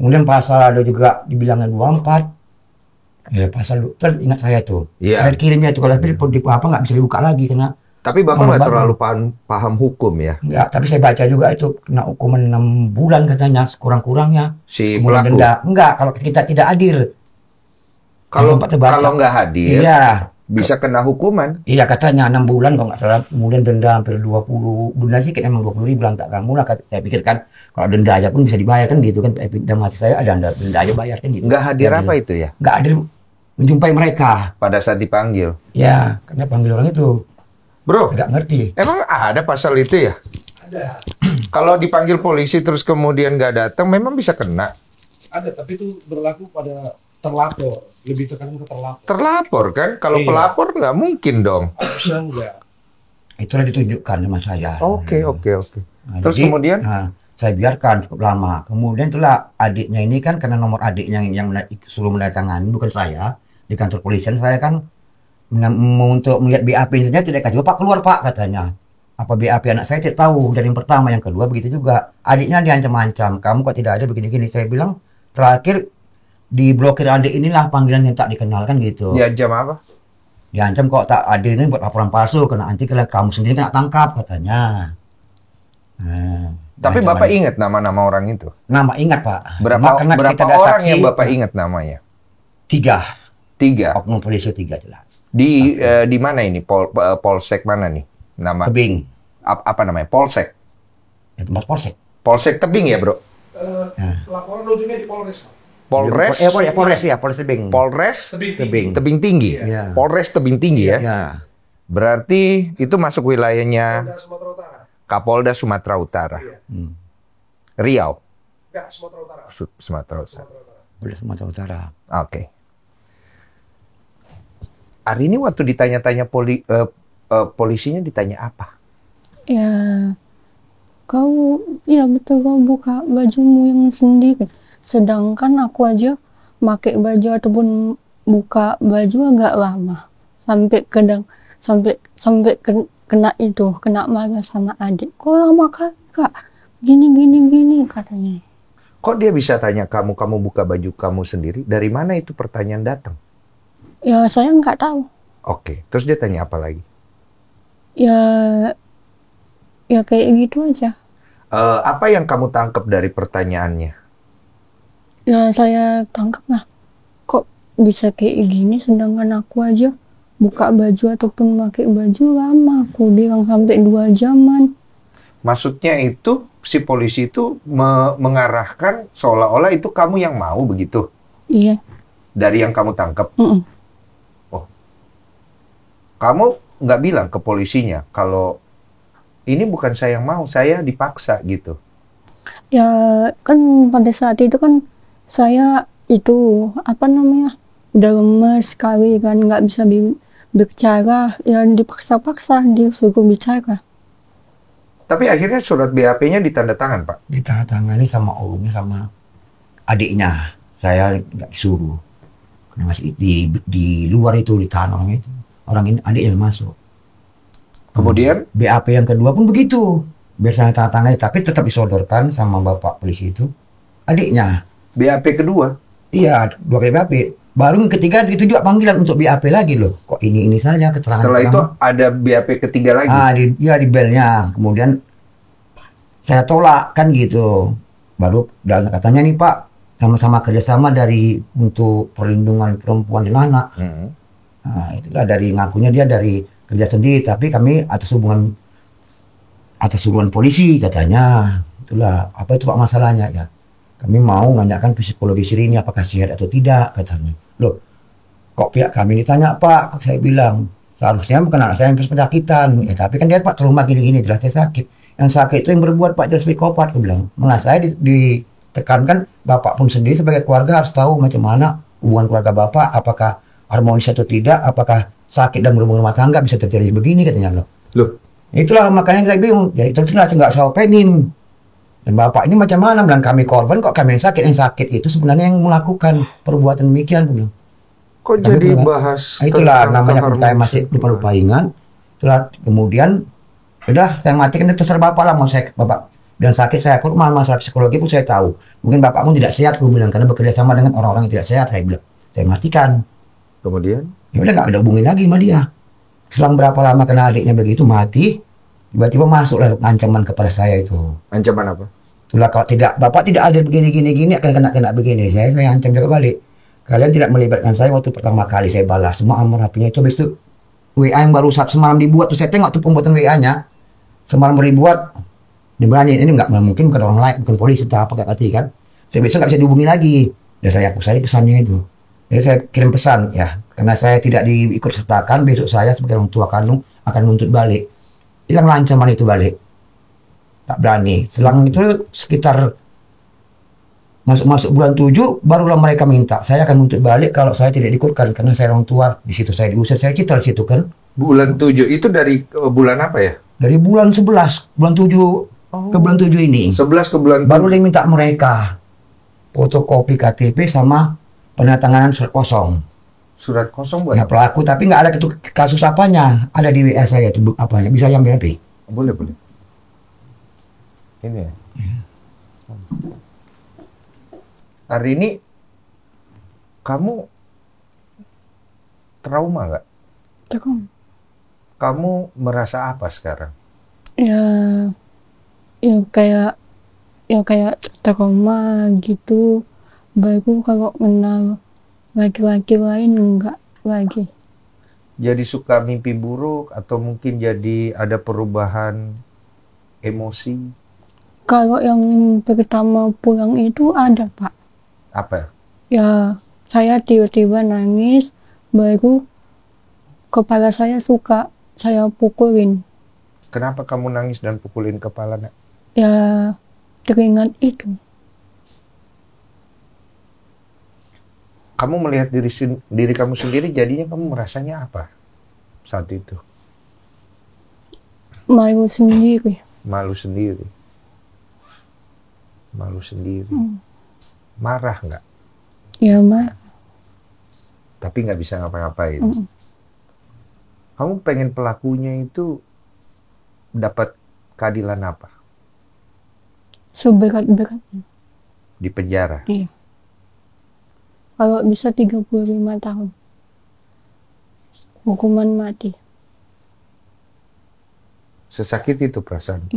Kemudian pasal ada juga dibilangnya 24. Ya pasal ingat saya tuh. Iya. Saya kirimnya itu, kalau di apa nggak bisa dibuka lagi karena. Tapi Bapak nggak terlalu paham hukum ya? Nggak, tapi saya baca juga itu kena hukuman 6 bulan katanya, kurang-kurangnya. Si pelaku? Denda. Enggak, kalau kita tidak hadir. Kalau nggak hadir, iya, bisa kena hukuman. Iya katanya 6 bulan kalau nggak salah, kemudian denda hampir 20, denda sih emang 20.000 tak kamu lah. Saya pikir kan kalau denda aja pun bisa dibayar kan gitu kan. Dalam hati saya ada denda aja bayar kan gitu. Nggak hadir apa itu ya? Nggak hadir menjumpai mereka. Pada saat dipanggil? Ya, karena panggil orang itu. Bro, nggak ngerti. Emang ada pasal itu ya? Ada. Kalau dipanggil polisi terus kemudian nggak datang, memang bisa kena? Ada, tapi itu berlaku pada terlapor. Lebih tekan ke terlapor. Terlapor kan? Kalau pelapor nggak mungkin dong. Harusnya enggak. Itulah ditunjukkan sama saya. Oke. Nah, terus jadi, kemudian? Saya biarkan cukup lama. Kemudian itulah adiknya ini kan, karena nomor adiknya yang suruh menandatangani, bukan saya. Di kantor polisian saya kan untuk melihat BAP saja tidak kasih. Pak keluar Pak katanya. Apa BAP anak saya tidak tahu. Dan yang pertama, yang kedua begitu juga. Adiknya diancam-ancam. Kamu kok tidak ada begini-gini. Saya bilang terakhir diblokir adik inilah panggilan yang tak dikenal kan gitu. Diancam apa? Diancam kok tak adil ini buat laporan palsu. Karena nanti kalau kamu sendiri kena tangkap katanya. Tapi Bapak ingat nama-nama orang itu? Nama ingat Pak. Berapa orang yang Bapak ingat namanya? 3. Oknum polisi 3 jelas. Di mana ini? Polsek mana nih? Nama Tebing. Apa namanya? Polsek. Ya, tempat polsek. Polsek Tebing ya, Bro? Laporan ujungnya di Polres. Polres? Polres ya, Polres Tebing. Polres Tebing Tinggi. Ya. Polres Tebing Tinggi ya. Ya. Berarti itu masuk wilayahnya Kapolda Sumatera Utara. Iya. Riau. Enggak, Sumatera Utara. Sumatera Utara. Polda Sumatera Utara. Oke. Hari ini waktu ditanya-tanya polisinya ditanya apa? Ya, iya betul, kau buka bajumu yang sendiri. Sedangkan aku aja pakai baju ataupun buka baju agak lama. Sampai kena marah sama adik. Kok lama kan Kak? Gini katanya. Kok dia bisa tanya kamu buka baju kamu sendiri? Dari mana itu pertanyaan datang? Ya saya nggak tahu. Oke, terus dia tanya apa lagi? Ya kayak gitu aja. Apa yang kamu tangkap dari pertanyaannya? Ya saya tangkap lah. Kok bisa kayak gini sedangkan aku aja buka baju ataupun pakai baju lama. Aku bilang sampai 2 jaman. Maksudnya itu si polisi itu mengarahkan seolah-olah itu kamu yang mau begitu? Iya. Dari yang kamu tangkap? Oh, kamu nggak bilang ke polisinya kalau ini bukan saya yang mau, saya dipaksa gitu. Ya kan pada saat itu kan saya itu apa namanya udah lemes sekali kan, nggak bisa bicara, ya dipaksa-paksa disuruh bicara. Tapi akhirnya surat BAP-nya ditandatangan, Pak. Ditandatangani sama omnya sama adiknya. Saya nggak disuruh. Karena masih di luar itu di tanah itu. Orang ini adiknya masuk. Kemudian BAP yang kedua pun begitu. Biasanya tanda tangannya, tapi tetap disodorkan sama bapak polisi itu adiknya. BAP kedua? Iya, 2 kali BAP. Baru yang ketiga itu juga panggilan untuk BAP lagi loh. Kok ini saja keterangan. Setelah itu ada BAP ketiga lagi? Di belnya. Kemudian saya tolak kan gitu. Baru dan katanya nih Pak, sama-sama kerjasama untuk perlindungan perempuan dan anak. Nah, itulah dari ngakunya dia dari kerja sendiri, tapi kami atas hubungan polisi katanya. Itulah apa itu Pak masalahnya ya. Kami mau nanyakan psikologi Syirini apakah sehat atau tidak katanya. Loh, kok pihak kami ditanya Pak? Kok saya bilang seharusnya bukan anak saya yang penyakitan. Ya tapi kan dia Pak trauma gini-gini jelas dia sakit. Yang sakit itu yang berbuat Pak jelas psikopat. Aku bilang. Malah saya ditekankan Bapak pun sendiri sebagai keluarga harus tahu macam mana hubungan keluarga Bapak, apakah harmonis atau tidak, apakah sakit dan berhubungan rumah tangga bisa terjadi begini katanya loh. Itulah makanya saya bingung. Ya itu jelas nggak saya openin. Dan Bapak ini macam mana bilang kami korban kok kami yang sakit itu sebenarnya yang melakukan perbuatan demikian bilang. Kok tapi jadi bahas itulah namanya saya masih lupa ingat. Itulah kemudian udah saya matikan itu terserah Bapak lah mau saya Bapak dan sakit saya aku masalah psikologi pun saya tahu. Mungkin Bapak pun tidak sehat gue bilang karena bekerja sama dengan orang-orang yang tidak sehat saya bilang. Saya matikan. Kemudian ya udah nggak ada hubungin lagi sama dia. Selang berapa lama kena adiknya begitu mati, tiba-tiba masuklah ancaman kepada saya itu. Ancaman apa? Itulah kalau Bapak tidak ada begini akan kena begini. Saya ancam juga balik. Kalian tidak melibatkan saya waktu pertama kali saya balas semua nomor HP-nya itu. Besok WA yang baru semalam dibuat tuh saya tengok tuh pembuatan WA-nya semalam baru dibuat. Diberani ini nggak mungkin bukan orang lain, bukan polisi atau apa nggak ngerti kan. Saya besok nggak bisa dihubungi lagi. Dan saya hapus saya pesannya itu. Jadi saya kirim pesan ya, karena saya tidak diikut sertakan besok saya sebagai orang tua kandung akan menuntut balik. Hilang ancaman itu balik. Tak berani. Selang itu sekitar masuk bulan 7 barulah mereka minta saya akan menuntut balik kalau saya tidak diikutkan karena saya orang tua. Di situ saya diusir, saya kita di situ kan. Bulan 7 itu dari bulan apa ya? Dari bulan 11, bulan 7 ke bulan 7 ini. 11 ke bulan 7. Baru dia minta mereka fotokopi KTP sama penandatanganan surat kosong. Surat kosong buat ya, pelaku tapi nggak ada kasus apanya. Ada di WA saya itu apanya. Bisa yang BAP. Boleh. Ini ya. Hari ini kamu trauma nggak? Trauma. Kamu merasa apa sekarang? Ya kayak trauma gitu. Baru kalau kenal laki-laki lain enggak lagi. Jadi suka mimpi buruk atau mungkin jadi ada perubahan emosi? Kalau yang pertama pulang itu ada Pak. Apa? Ya saya tiba-tiba nangis, baru kepala saya suka saya pukulin. Kenapa kamu nangis dan pukulin kepala nak? Ya teringat itu. Kamu melihat diri kamu sendiri, jadinya kamu merasanya apa saat itu? Malu sendiri. Marah nggak? Ya marah. Tapi nggak bisa ngapa-ngapain. Kamu pengen pelakunya itu dapat keadilan apa? Seberat-beratnya. Di penjara? Iya. Kalau bisa 35 tahun. Hukuman mati. Sesakit itu perasaan.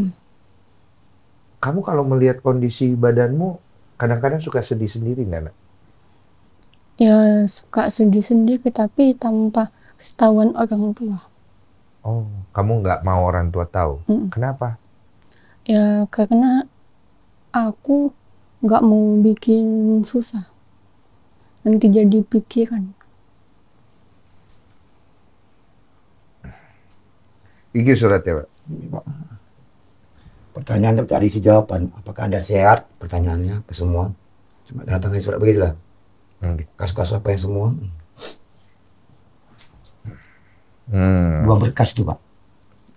Kamu kalau melihat kondisi badanmu, kadang-kadang suka sedih sendiri nggak, nak? Ya suka sedih sendiri, tapi tanpa ketahuan orang tua. Oh, kamu nggak mau orang tua tahu? Kenapa? Ya karena aku nggak mau bikin susah. Nanti jadi pikiran. Iki suratnya, Pak. Pertanyaan tadi isi jawaban. Apakah Anda sehat? Pertanyaannya apa semua? Cuma tanda tangan surat begitulah. Kasus-kasus apa yang semua. Dua berkas itu, Pak.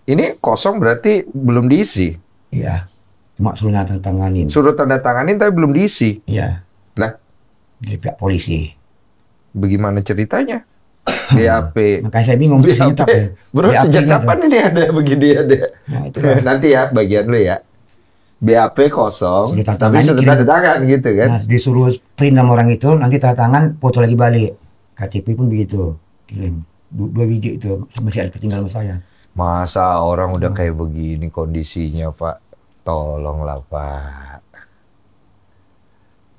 Ini kosong berarti belum diisi? Iya. Cuma suruh tanda tanganin. Suruh tanda tanganin tapi belum diisi? Iya. Nah? Dari pihak polisi. Bagaimana ceritanya? BAP. Makanya saya bingung. BAP. Bro, BAP sejak kapan ini ada begini ada? Nah, nanti ya bagian lu ya. BAP kosong, tapi sudah tanda tangan gitu kan? Nah, disuruh print sama orang itu, nanti tanda tangan, foto lagi balik. KTP pun begitu. Kirim. 2 biji itu masih ada tertinggal sama saya. Masa orang udah kayak begini kondisinya, Pak? Tolonglah, Pak.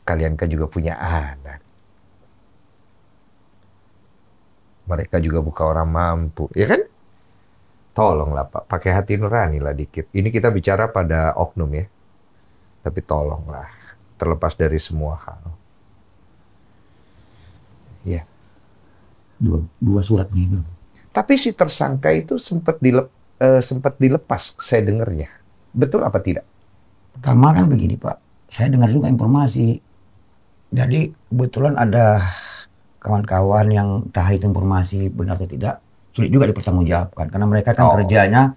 Kalian kan juga punya anak. Mereka juga bukan orang mampu, ya kan? Tolonglah, Pak. Pakai hati nurani lah dikit. Ini kita bicara pada oknum ya. Tapi tolonglah. Terlepas dari semua hal. Ya. Dua surat nih itu. Tapi si tersangka itu sempat dilepas, saya dengarnya. Betul apa tidak? Pertama kan begini, Pak. Saya dengar juga informasi. Jadi kebetulan ada kawan-kawan yang entah itu informasi benar atau tidak, sulit juga dipertanggungjawabkan. Karena mereka kan kerjanya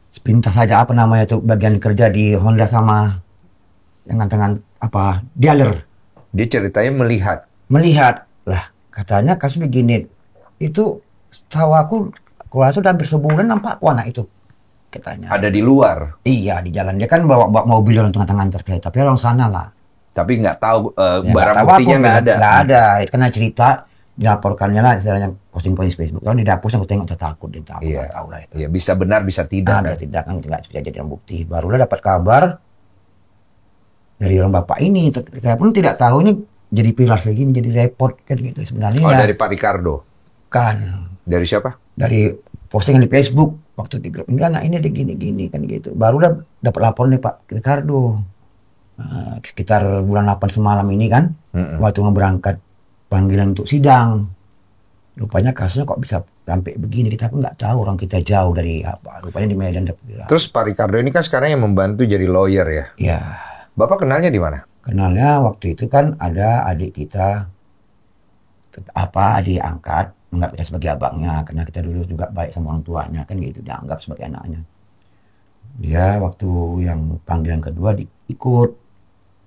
sepintas saja apa namanya itu bagian kerja di Honda sama dengan apa dealer. Dia ceritanya melihat lah katanya kasus begini itu tahu aku rasa udah hampir sebulan nampak aku anak itu katanya ada di luar. Iya di jalan dia kan bawa mobil untuk ngantar kereta tapi orang sana lah tapi nggak tahu ya, barang buktinya nggak ada itu kena cerita dilaporkannya lah istilahnya posting Facebook kalau dihapus aku tengok takut dia tahu iya. Tahu lah itu iya, bisa benar bisa tidak kan? Tidak kan tidak bisa jadi bukti barulah dapat kabar dari orang bapak ini saya pun tidak tahu ini jadi viral segini jadi repot kan gitu sebenarnya dari Pak Ricardo kan dari siapa dari postingan di Facebook waktu di grup enggak ini ada gini kan gitu baru dapat laporan nih Pak Ricardo sekitar bulan 8 semalam ini kan waktu mau berangkat panggilan untuk sidang rupanya kasusnya kok bisa sampai begini kita pun nggak tahu orang kita jauh dari apa rupanya di Medan terus Pak Ricardo ini kan sekarang yang membantu jadi lawyer ya iya Bapak kenalnya di mana kenalnya waktu itu kan ada adik kita adik angkat menganggap kita sebagai abangnya karena kita dulu juga baik sama orang tuanya kan gitu dianggap sebagai anaknya dia waktu yang panggilan kedua ikut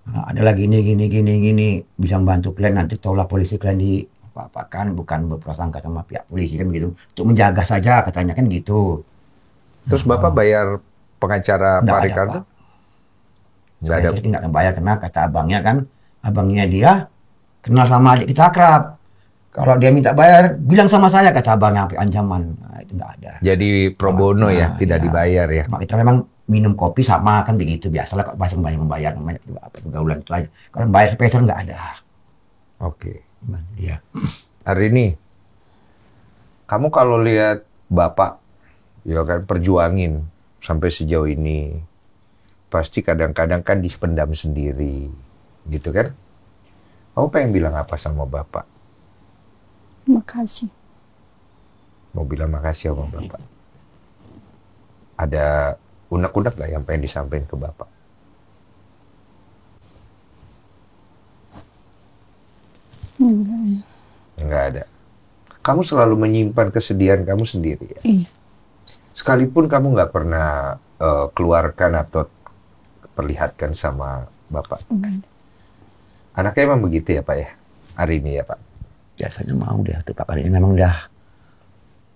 ada lagi gini bisa membantu kalian nanti tolak polisi kalian di apa-apakan bukan berprasangka sama pihak polisi kan begitu untuk menjaga saja katanya kan gitu terus Bapak bayar pengacara Pak Ricardo? Nggak ada. Nggak bayar karena kata abangnya dia kenal sama adik kita akrab. Kalau dia minta bayar, bilang sama saya kata abangnya sampai ancaman. Nah, itu nggak ada. Jadi pro bono ya, tidak dibayar ya. Kita memang minum kopi sama kan begitu biasalah kalau bahasa membayar namanya juga apa pergaulan itu aja. Kalau bayar spesial nggak ada. Oke. Iya. Hari ini kamu kalau lihat Bapak ya kan perjuangin sampai sejauh ini pasti kadang-kadang kan dipendam sendiri, gitu kan? Kamu pengen bilang apa sama Bapak? Makasih. Mau bilang makasih sama Bapak? Ada unek-unek lah yang pengen disampaikan ke Bapak? Enggak ada. Kamu selalu menyimpan kesedihan kamu sendiri ya? Iya. Sekalipun kamu nggak pernah keluarkan atau perlihatkan sama Bapak. Anaknya emang begitu ya Pak ya? Hari ini ya Pak? Biasanya mau dia tuh Pak ini memang dah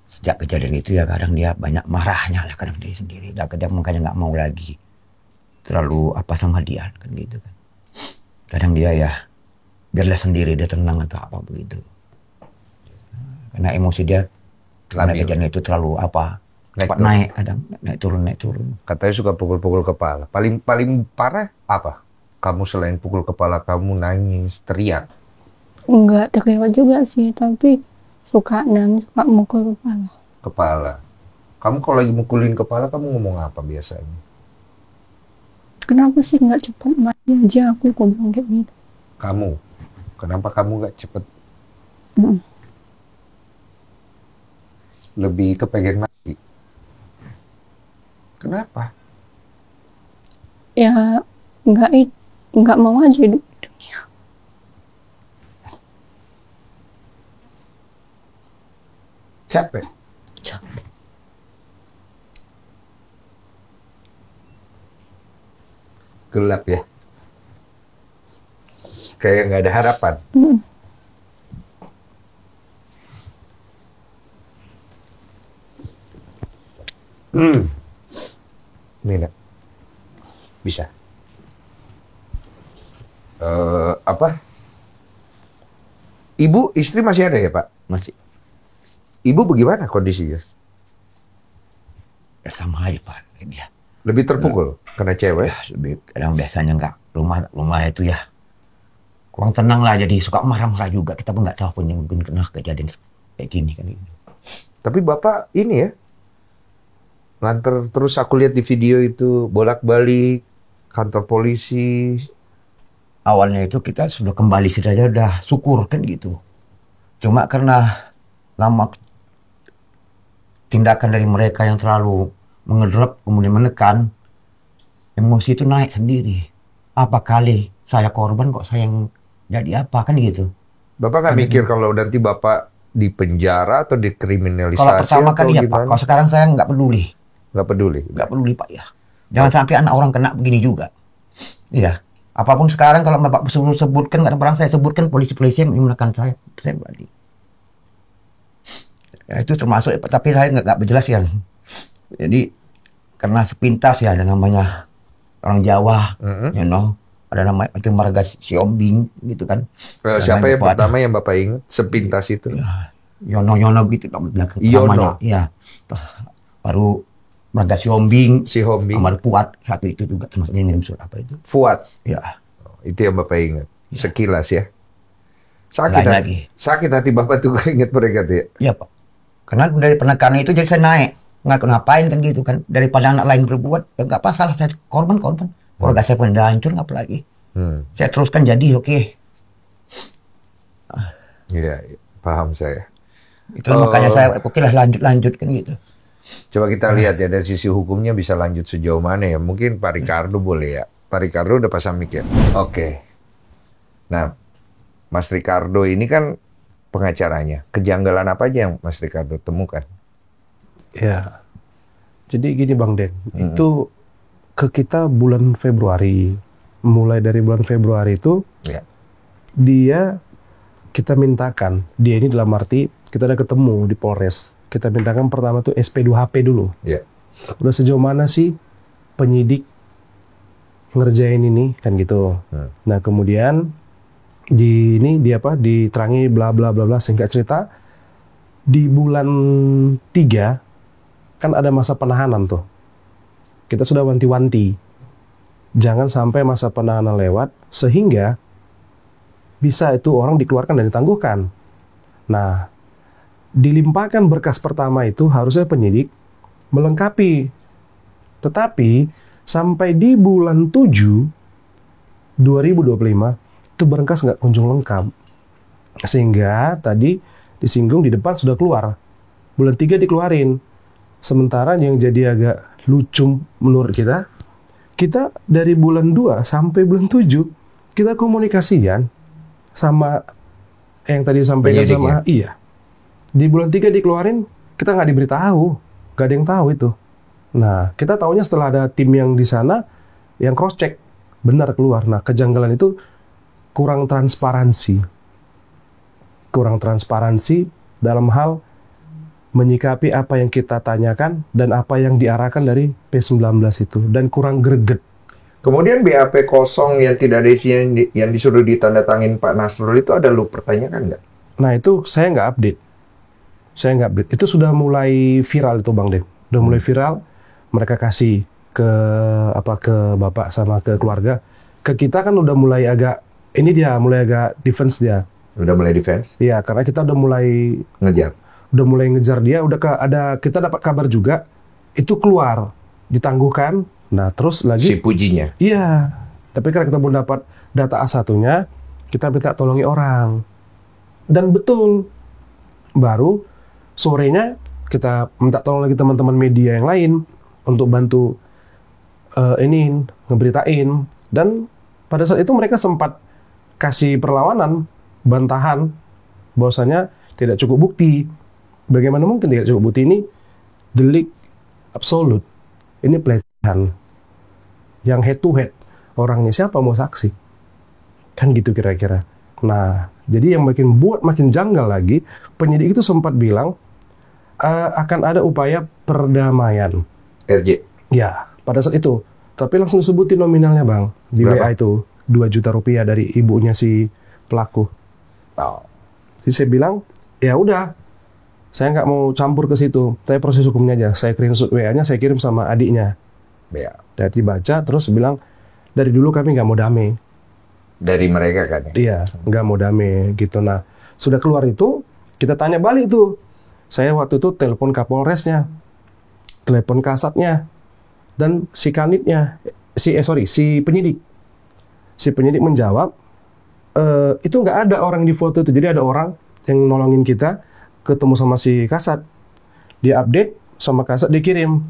sejak kejadian itu ya kadang dia banyak marahnya lah kadang dia sendiri. Kadang makanya nggak mau lagi terlalu apa sama dia kan gitu kan. Kadang dia ya biarlah sendiri dia tenang atau apa begitu. Karena emosi dia karena kejadian itu terlalu apa cepat naik kadang naik turun. Katanya suka pukul-pukul kepala. Paling parah apa? Kamu selain pukul kepala kamu nangis, teriak? Enggak teriak juga sih, tapi suka nangis, suka mukul kepala. Kepala. Kamu kalau lagi mukulin kepala kamu ngomong apa biasanya? Kenapa sih nggak cepat mati aja aku bilang kayak gitu. Kamu? Kenapa kamu nggak cepet? Lebih kepengen mati. Kenapa? ya nggak mau aja hidup di dunia. Capek. Gelap ya. Kayak nggak ada harapan. Ini nak. Bisa. Apa? Ibu, istri masih ada ya Pak? Masih. Ibu bagaimana kondisinya? Ya sama aja Pak, dia. Lebih terpukul karena cewek? Ya, lebih kadang biasanya nggak rumah itu ya kurang tenang lah, jadi suka marah-marah juga. Kita pun nggak tahu pun yang mungkin kena kejadian kayak gini kan. Tapi Bapak ini ya, nganter terus, aku lihat di video itu bolak-balik kantor polisi. Awalnya itu kita sudah kembali saja, udah syukur kan gitu. Cuma karena lama tindakan dari mereka yang terlalu mengedrop kemudian menekan, emosi itu naik sendiri. Apa kali saya korban kok saya yang jadi apa kan gitu. Bapak nggak mikir kalau nanti Bapak di penjara atau dikriminalisasi? Kalau pertama kali ya Pak, kalau sekarang saya nggak peduli. Nggak peduli? Nggak peduli Pak ya. Jangan sampai anak orang kena begini juga. Iya. Apapun sekarang kalau Bapak sebutkan, kadang-kadang saya sebutkan polisi-polisi yang menggunakan saya berani. Ya, itu termasuk, tapi saya nggak berjelas ya. Jadi karena sepintas ya, ada namanya orang Jawa, you know, ada namanya itu marga Siombing gitu kan. Siapa yang pertama yang Bapak ingat sepintas itu? Ya, Yono gitu belakang namanya. Iya. Baru marga Siombing, Amar Fuad, satu itu juga termasuk yang ngirim surat apa itu? Fuad. Ya. Itu yang Bapak ingat. Ya. Sekilas ya. Sakit hati Bapak tuh ingat mereka tuh ya. Iya Pak. Karena dari penekanan itu jadi saya naik. Ngapain kan gitu kan. Daripada anak lain berbuat, ya nggak apa salah, saya korban. Keluarga saya pun udah hancur, nggak apalagi. Saya teruskan jadi oke. Iya, paham saya. Itulah makanya saya oke lah lanjut kan gitu. Coba kita lihat ya dari sisi hukumnya bisa lanjut sejauh mana ya. Mungkin Pak Ricardo boleh ya. Pak Ricardo udah pasang mic ya? Oke. Nah, Mas Ricardo ini kan pengacaranya. Kejanggalan apa aja yang Mas Ricardo temukan? Ya, jadi gini Bang Den, itu ke kita bulan Februari, mulai dari bulan Februari itu, dia kita mintakan, dia ini dalam arti kita udah ketemu di Polres, kita mintakan pertama tuh SP2HP dulu. Udah sejauh mana sih penyidik ngerjain ini kan gitu. Nah kemudian diterangi bla bla bla bla, singkat cerita di bulan 3 kan ada masa penahanan tuh. Kita sudah wanti-wanti jangan sampai masa penahanan lewat sehingga bisa itu orang dikeluarkan dan ditangguhkan. Nah, dilimpahkan berkas pertama itu harusnya penyidik melengkapi. Tetapi sampai di bulan 7 2025 itu berkas nggak kunjung lengkap. Sehingga tadi disinggung di depan sudah keluar. Bulan 3 dikeluarin. Sementara yang jadi agak lucu menurut kita dari bulan 2 sampai bulan 7 kita komunikasian sama yang tadi disampaikan sama iya. Di bulan 3 dikeluarin, kita nggak diberitahu, nggak ada yang tahu itu. Nah, kita tahunya setelah ada tim yang di sana yang cross check benar keluar. Nah, kejanggalan itu kurang transparansi dalam hal menyikapi apa yang kita tanyakan dan apa yang diarahkan dari P19 itu, dan kurang greget. Kemudian BAP kosong yang tidak ada isinya yang disuruh ditandatangin Pak Nasrul itu ada lu pertanyakan nggak? Nah itu saya nggak update. Itu sudah mulai viral itu Bang Den. Udah mulai viral. Mereka kasih ke Bapak sama ke keluarga. Ke kita kan udah mulai agak defense dia. Udah mulai defense? Iya, karena kita udah mulai ngejar dia, kita dapat kabar juga itu keluar, ditangguhkan. Nah, terus lagi si pujinya. Iya. Tapi karena kita belum dapat data A1-nya, kita minta tolongi orang. Dan betul. Baru sorenya kita minta tolong lagi teman-teman media yang lain untuk bantu ini ngeberitain, dan pada saat itu mereka sempat kasih perlawanan, bantahan bahwasanya tidak cukup bukti. Bagaimana mungkin tidak cukup bukti, ini delik absolut, ini pelecehan yang head to head, orangnya siapa mau saksi, kan gitu kira-kira. Nah, jadi yang makin janggal lagi, penyidik itu sempat bilang akan ada upaya perdamaian. RJ. Ya, pada saat itu. Tapi langsung disebutin nominalnya, Bang. Di Berapa? WA itu 2 juta rupiah dari ibunya si pelaku. Oh. Jadi saya bilang, ya udah, saya nggak mau campur ke situ. Saya proses hukumnya aja. Saya screenshot WA-nya, saya kirim sama adiknya. Ya. Jadi baca, terus bilang, dari dulu kami nggak mau damai. Dari mereka kan ya? Iya, nggak mau damai gitu. Nah, sudah keluar itu, kita tanya balik tuh. Saya waktu itu telepon Kapolresnya, telepon Kasatnya, dan si kanitnya, si penyidik. Si penyidik menjawab, itu nggak ada orang di foto itu. Jadi ada orang yang nolongin kita, ketemu sama si Kasat. Dia update sama Kasat, dikirim.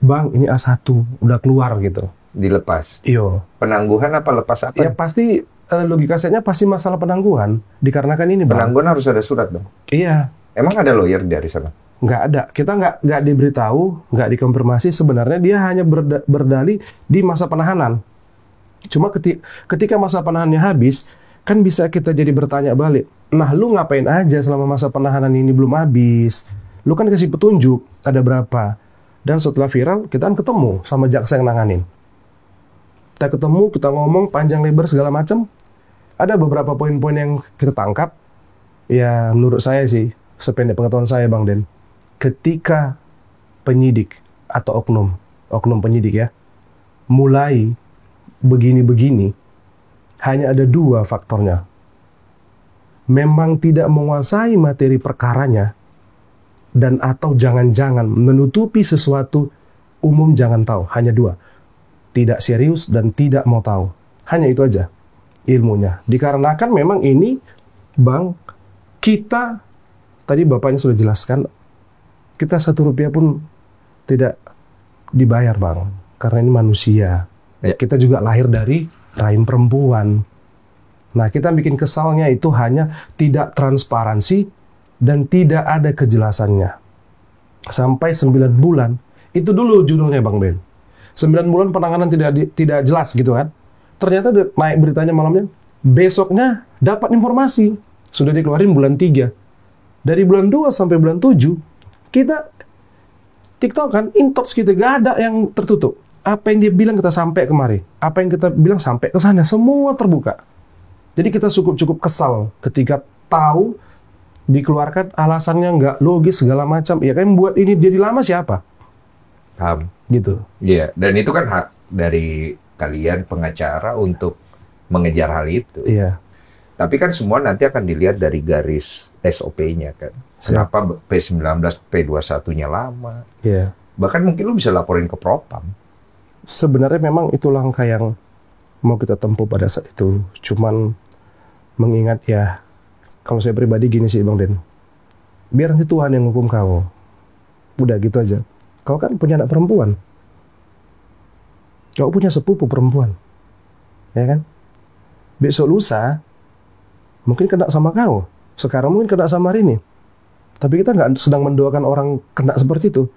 Bang, ini A1, udah keluar gitu. Dilepas. Iyo. Penangguhan apa lepas apa? Ya pasti logika setnya pasti masalah penangguhan. Dikarenakan ini, Bang. Penangguhan harus ada surat dong. Iya. Emang ada lawyer dari sana? Nggak ada. Kita nggak diberitahu, nggak dikonfirmasi. Sebenarnya dia hanya berdalih di masa penahanan. Cuma ketika masa penahanannya habis, kan bisa kita jadi bertanya balik. Nah, lu ngapain aja selama masa penahanan ini belum habis? Lu kan kasih petunjuk, ada berapa? Dan setelah viral, kita kan ketemu sama jaksa yang nanganin. Kita ketemu, kita ngomong panjang lebar segala macam. Ada beberapa poin-poin yang kita tangkap. Ya, menurut saya sih, sependek pengetahuan saya, Bang Den, ketika penyidik atau oknum penyidik ya, mulai begini-begini, hanya ada 2 faktornya. Memang tidak menguasai materi perkaranya, dan atau jangan-jangan menutupi sesuatu umum jangan tahu. Hanya 2. Tidak serius dan tidak mau tahu. Hanya itu aja ilmunya. Dikarenakan memang ini, Bang, kita, tadi Bapaknya sudah jelaskan, kita 1 rupiah pun tidak dibayar, Bang. Karena ini manusia. Ya. Kita juga lahir dari rahim perempuan. Nah, kita bikin kesalnya itu hanya tidak transparansi dan tidak ada kejelasannya. Sampai 9 bulan, itu dulu judulnya, Bang Ben. 9 bulan penanganan tidak jelas gitu kan. Ternyata naik beritanya malamnya, besoknya dapat informasi. Sudah dikeluarin bulan 3. Dari bulan 2 sampai bulan 7, kita TikTok kan, intox kita, gak ada yang tertutup. Apa yang dia bilang kita sampai kemari. Apa yang kita bilang sampai ke sana, semua terbuka. Jadi kita cukup kesal ketika tahu dikeluarkan alasannya nggak logis segala macam. Ya kan buat ini jadi lama siapa? Paham. Gitu. Iya, dan itu kan hak dari kalian pengacara untuk mengejar hal itu. Iya. Tapi kan semua nanti akan dilihat dari garis SOP-nya kan. Kenapa P19, P21-nya lama? Iya. Bahkan mungkin lu bisa laporin ke Propam. Sebenarnya memang itu langkah yang mau kita tempuh pada saat itu. Cuman mengingat ya, kalau saya pribadi gini sih Bang Den. Biar nanti Tuhan yang hukum kau. Udah gitu aja. Kau kan punya anak perempuan. Kau punya sepupu perempuan. Ya kan? Besok lusa, mungkin kena sama kau. Sekarang mungkin kena sama Rini. Tapi kita nggak sedang mendoakan orang kena seperti itu.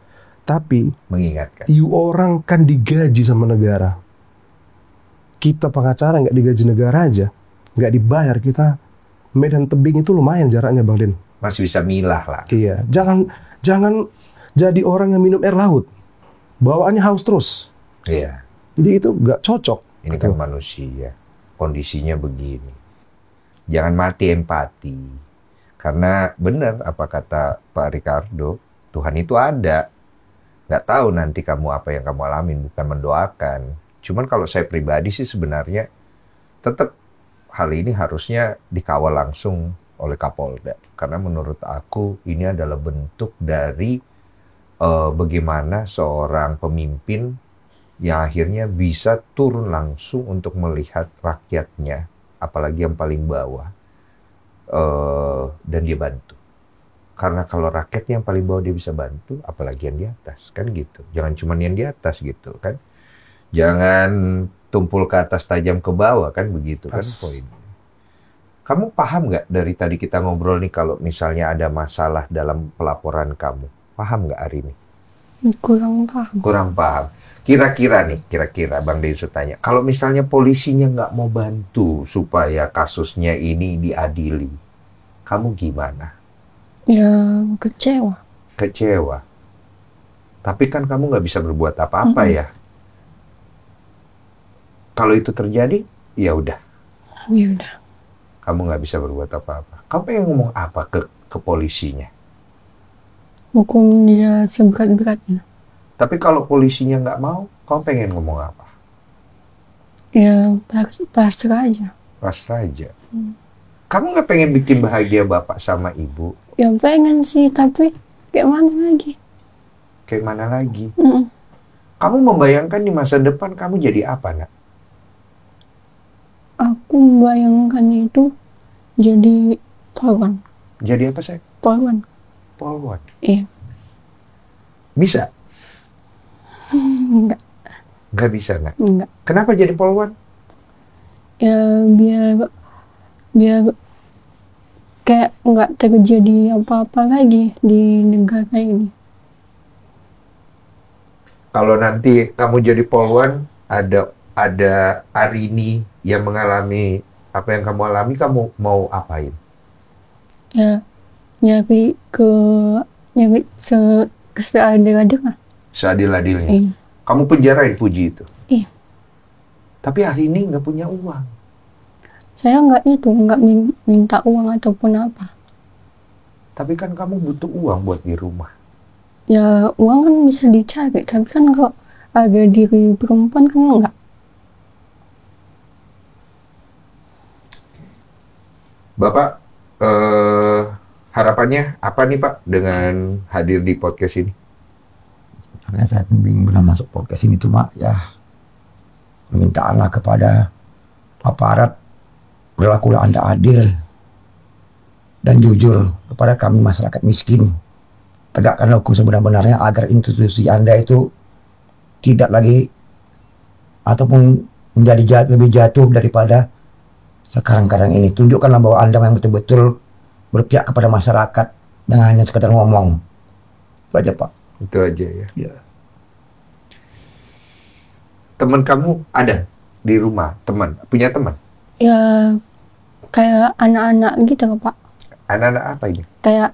Tapi, mengingatkan. Orang kan digaji sama negara. Kita pengacara nggak digaji negara aja. Nggak dibayar. Kita Medan tebing itu lumayan jaraknya Bang Den. Masih bisa milah lah. Iya. Jangan jadi orang yang minum air laut. Bawaannya haus terus. Iya. Jadi itu nggak cocok. Ini kan manusia. Kondisinya begini. Jangan mati empati. Karena benar apa kata Pak Ricardo, Tuhan itu ada. Nggak tahu nanti kamu apa yang kamu alamin, bukan mendoakan. Cuman kalau saya pribadi sih sebenarnya tetap hal ini harusnya dikawal langsung oleh Kapolda. Karena menurut aku ini adalah bentuk dari bagaimana seorang pemimpin yang akhirnya bisa turun langsung untuk melihat rakyatnya, apalagi yang paling bawah, dan dia bantu. Karena kalau rakyatnya yang paling bawah dia bisa bantu, apalagi yang di atas, kan gitu. Jangan cuma yang di atas gitu kan. Jangan tumpul ke atas tajam ke bawah, kan begitu kan poinnya. Kamu paham nggak dari tadi kita ngobrol nih kalau misalnya ada masalah dalam pelaporan kamu? Paham nggak hari ini? Kurang paham. Kurang paham. Kira-kira Bang Densu tanya, kalau misalnya polisinya nggak mau bantu supaya kasusnya ini diadili, kamu gimana? Ya kecewa. Kecewa. Tapi kan kamu nggak bisa berbuat apa-apa ya. Kalau itu terjadi, ya udah. Ya udah. Kamu nggak bisa berbuat apa-apa. Kamu pengen ngomong apa ke polisinya? Hukum dia seberat-beratnya. Tapi kalau polisinya nggak mau, kamu pengen ngomong apa? Ya pasrah aja. Pasrah aja. Kamu nggak pengen bikin bahagia bapak sama ibu? Ya pengen sih, tapi kayak mana lagi? Kayak mana lagi? Kamu membayangkan di masa depan kamu jadi apa, nak? Aku membayangkan itu jadi polwan. Jadi apa, saya? Polwan. Polwan. Iya. Bisa? Enggak. Nggak bisa, nak? Enggak. Kenapa jadi polwan? Ya biar kayak nggak terjadi apa-apa lagi di negara ini. Kalau nanti kamu jadi polwan, ada Arini yang mengalami apa yang kamu alami, kamu mau apain? Ya nyari seadil-adilnya. Seadil-adilnya. Iya. Kamu penjarain Puji itu? Iya. Tapi Arini nggak punya uang. Saya nggak minta uang ataupun apa. Tapi kan kamu butuh uang buat di rumah. Ya uang kan bisa dicari, tapi kan kalau ada diri perempuan kan enggak. Bapak, harapannya apa nih Pak dengan hadir di podcast ini? Karena saya bingung pernah masuk podcast ini cuma ya permintaanlah kepada aparat, berlakulah Anda adil dan jujur kepada kami masyarakat miskin. Tegakkanlah hukum sebenar-benarnya agar institusi Anda itu tidak lagi ataupun menjadi lebih jatuh daripada sekarang-kadang ini. Tunjukkanlah bahwa Anda yang betul-betul berpihak kepada masyarakat, jangan hanya sekedar ngomong. Itu aja, Pak. Itu aja ya. Ya. Teman kamu ada di rumah? Punya teman? Ya kayak anak-anak gitu loh, Pak. Anak-anak apa ini? Kayak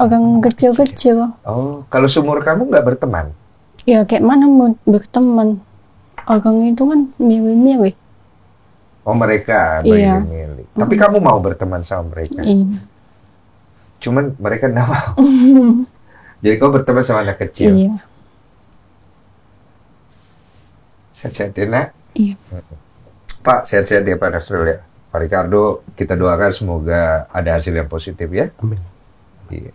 orang kecil-kecil. Oh, kalau seumur kamu nggak berteman? Ya kayak mana mau berteman. Orang itu kan milih-milih. Oh, mereka Iya. milih-milih. Tapi kamu mau berteman sama mereka? Iya. Cuman mereka nggak mau. Jadi kau berteman sama anak kecil? Iya. Sehat-sehat ya, Nak? Iya. Pak, sehat-sehat ya Pak Nasrul ya. Pak Ricardo, kita doakan semoga ada hasil yang positif ya. Amin. Iya.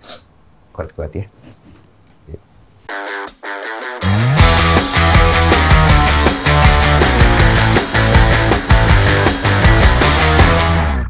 Kuat-kuat ya.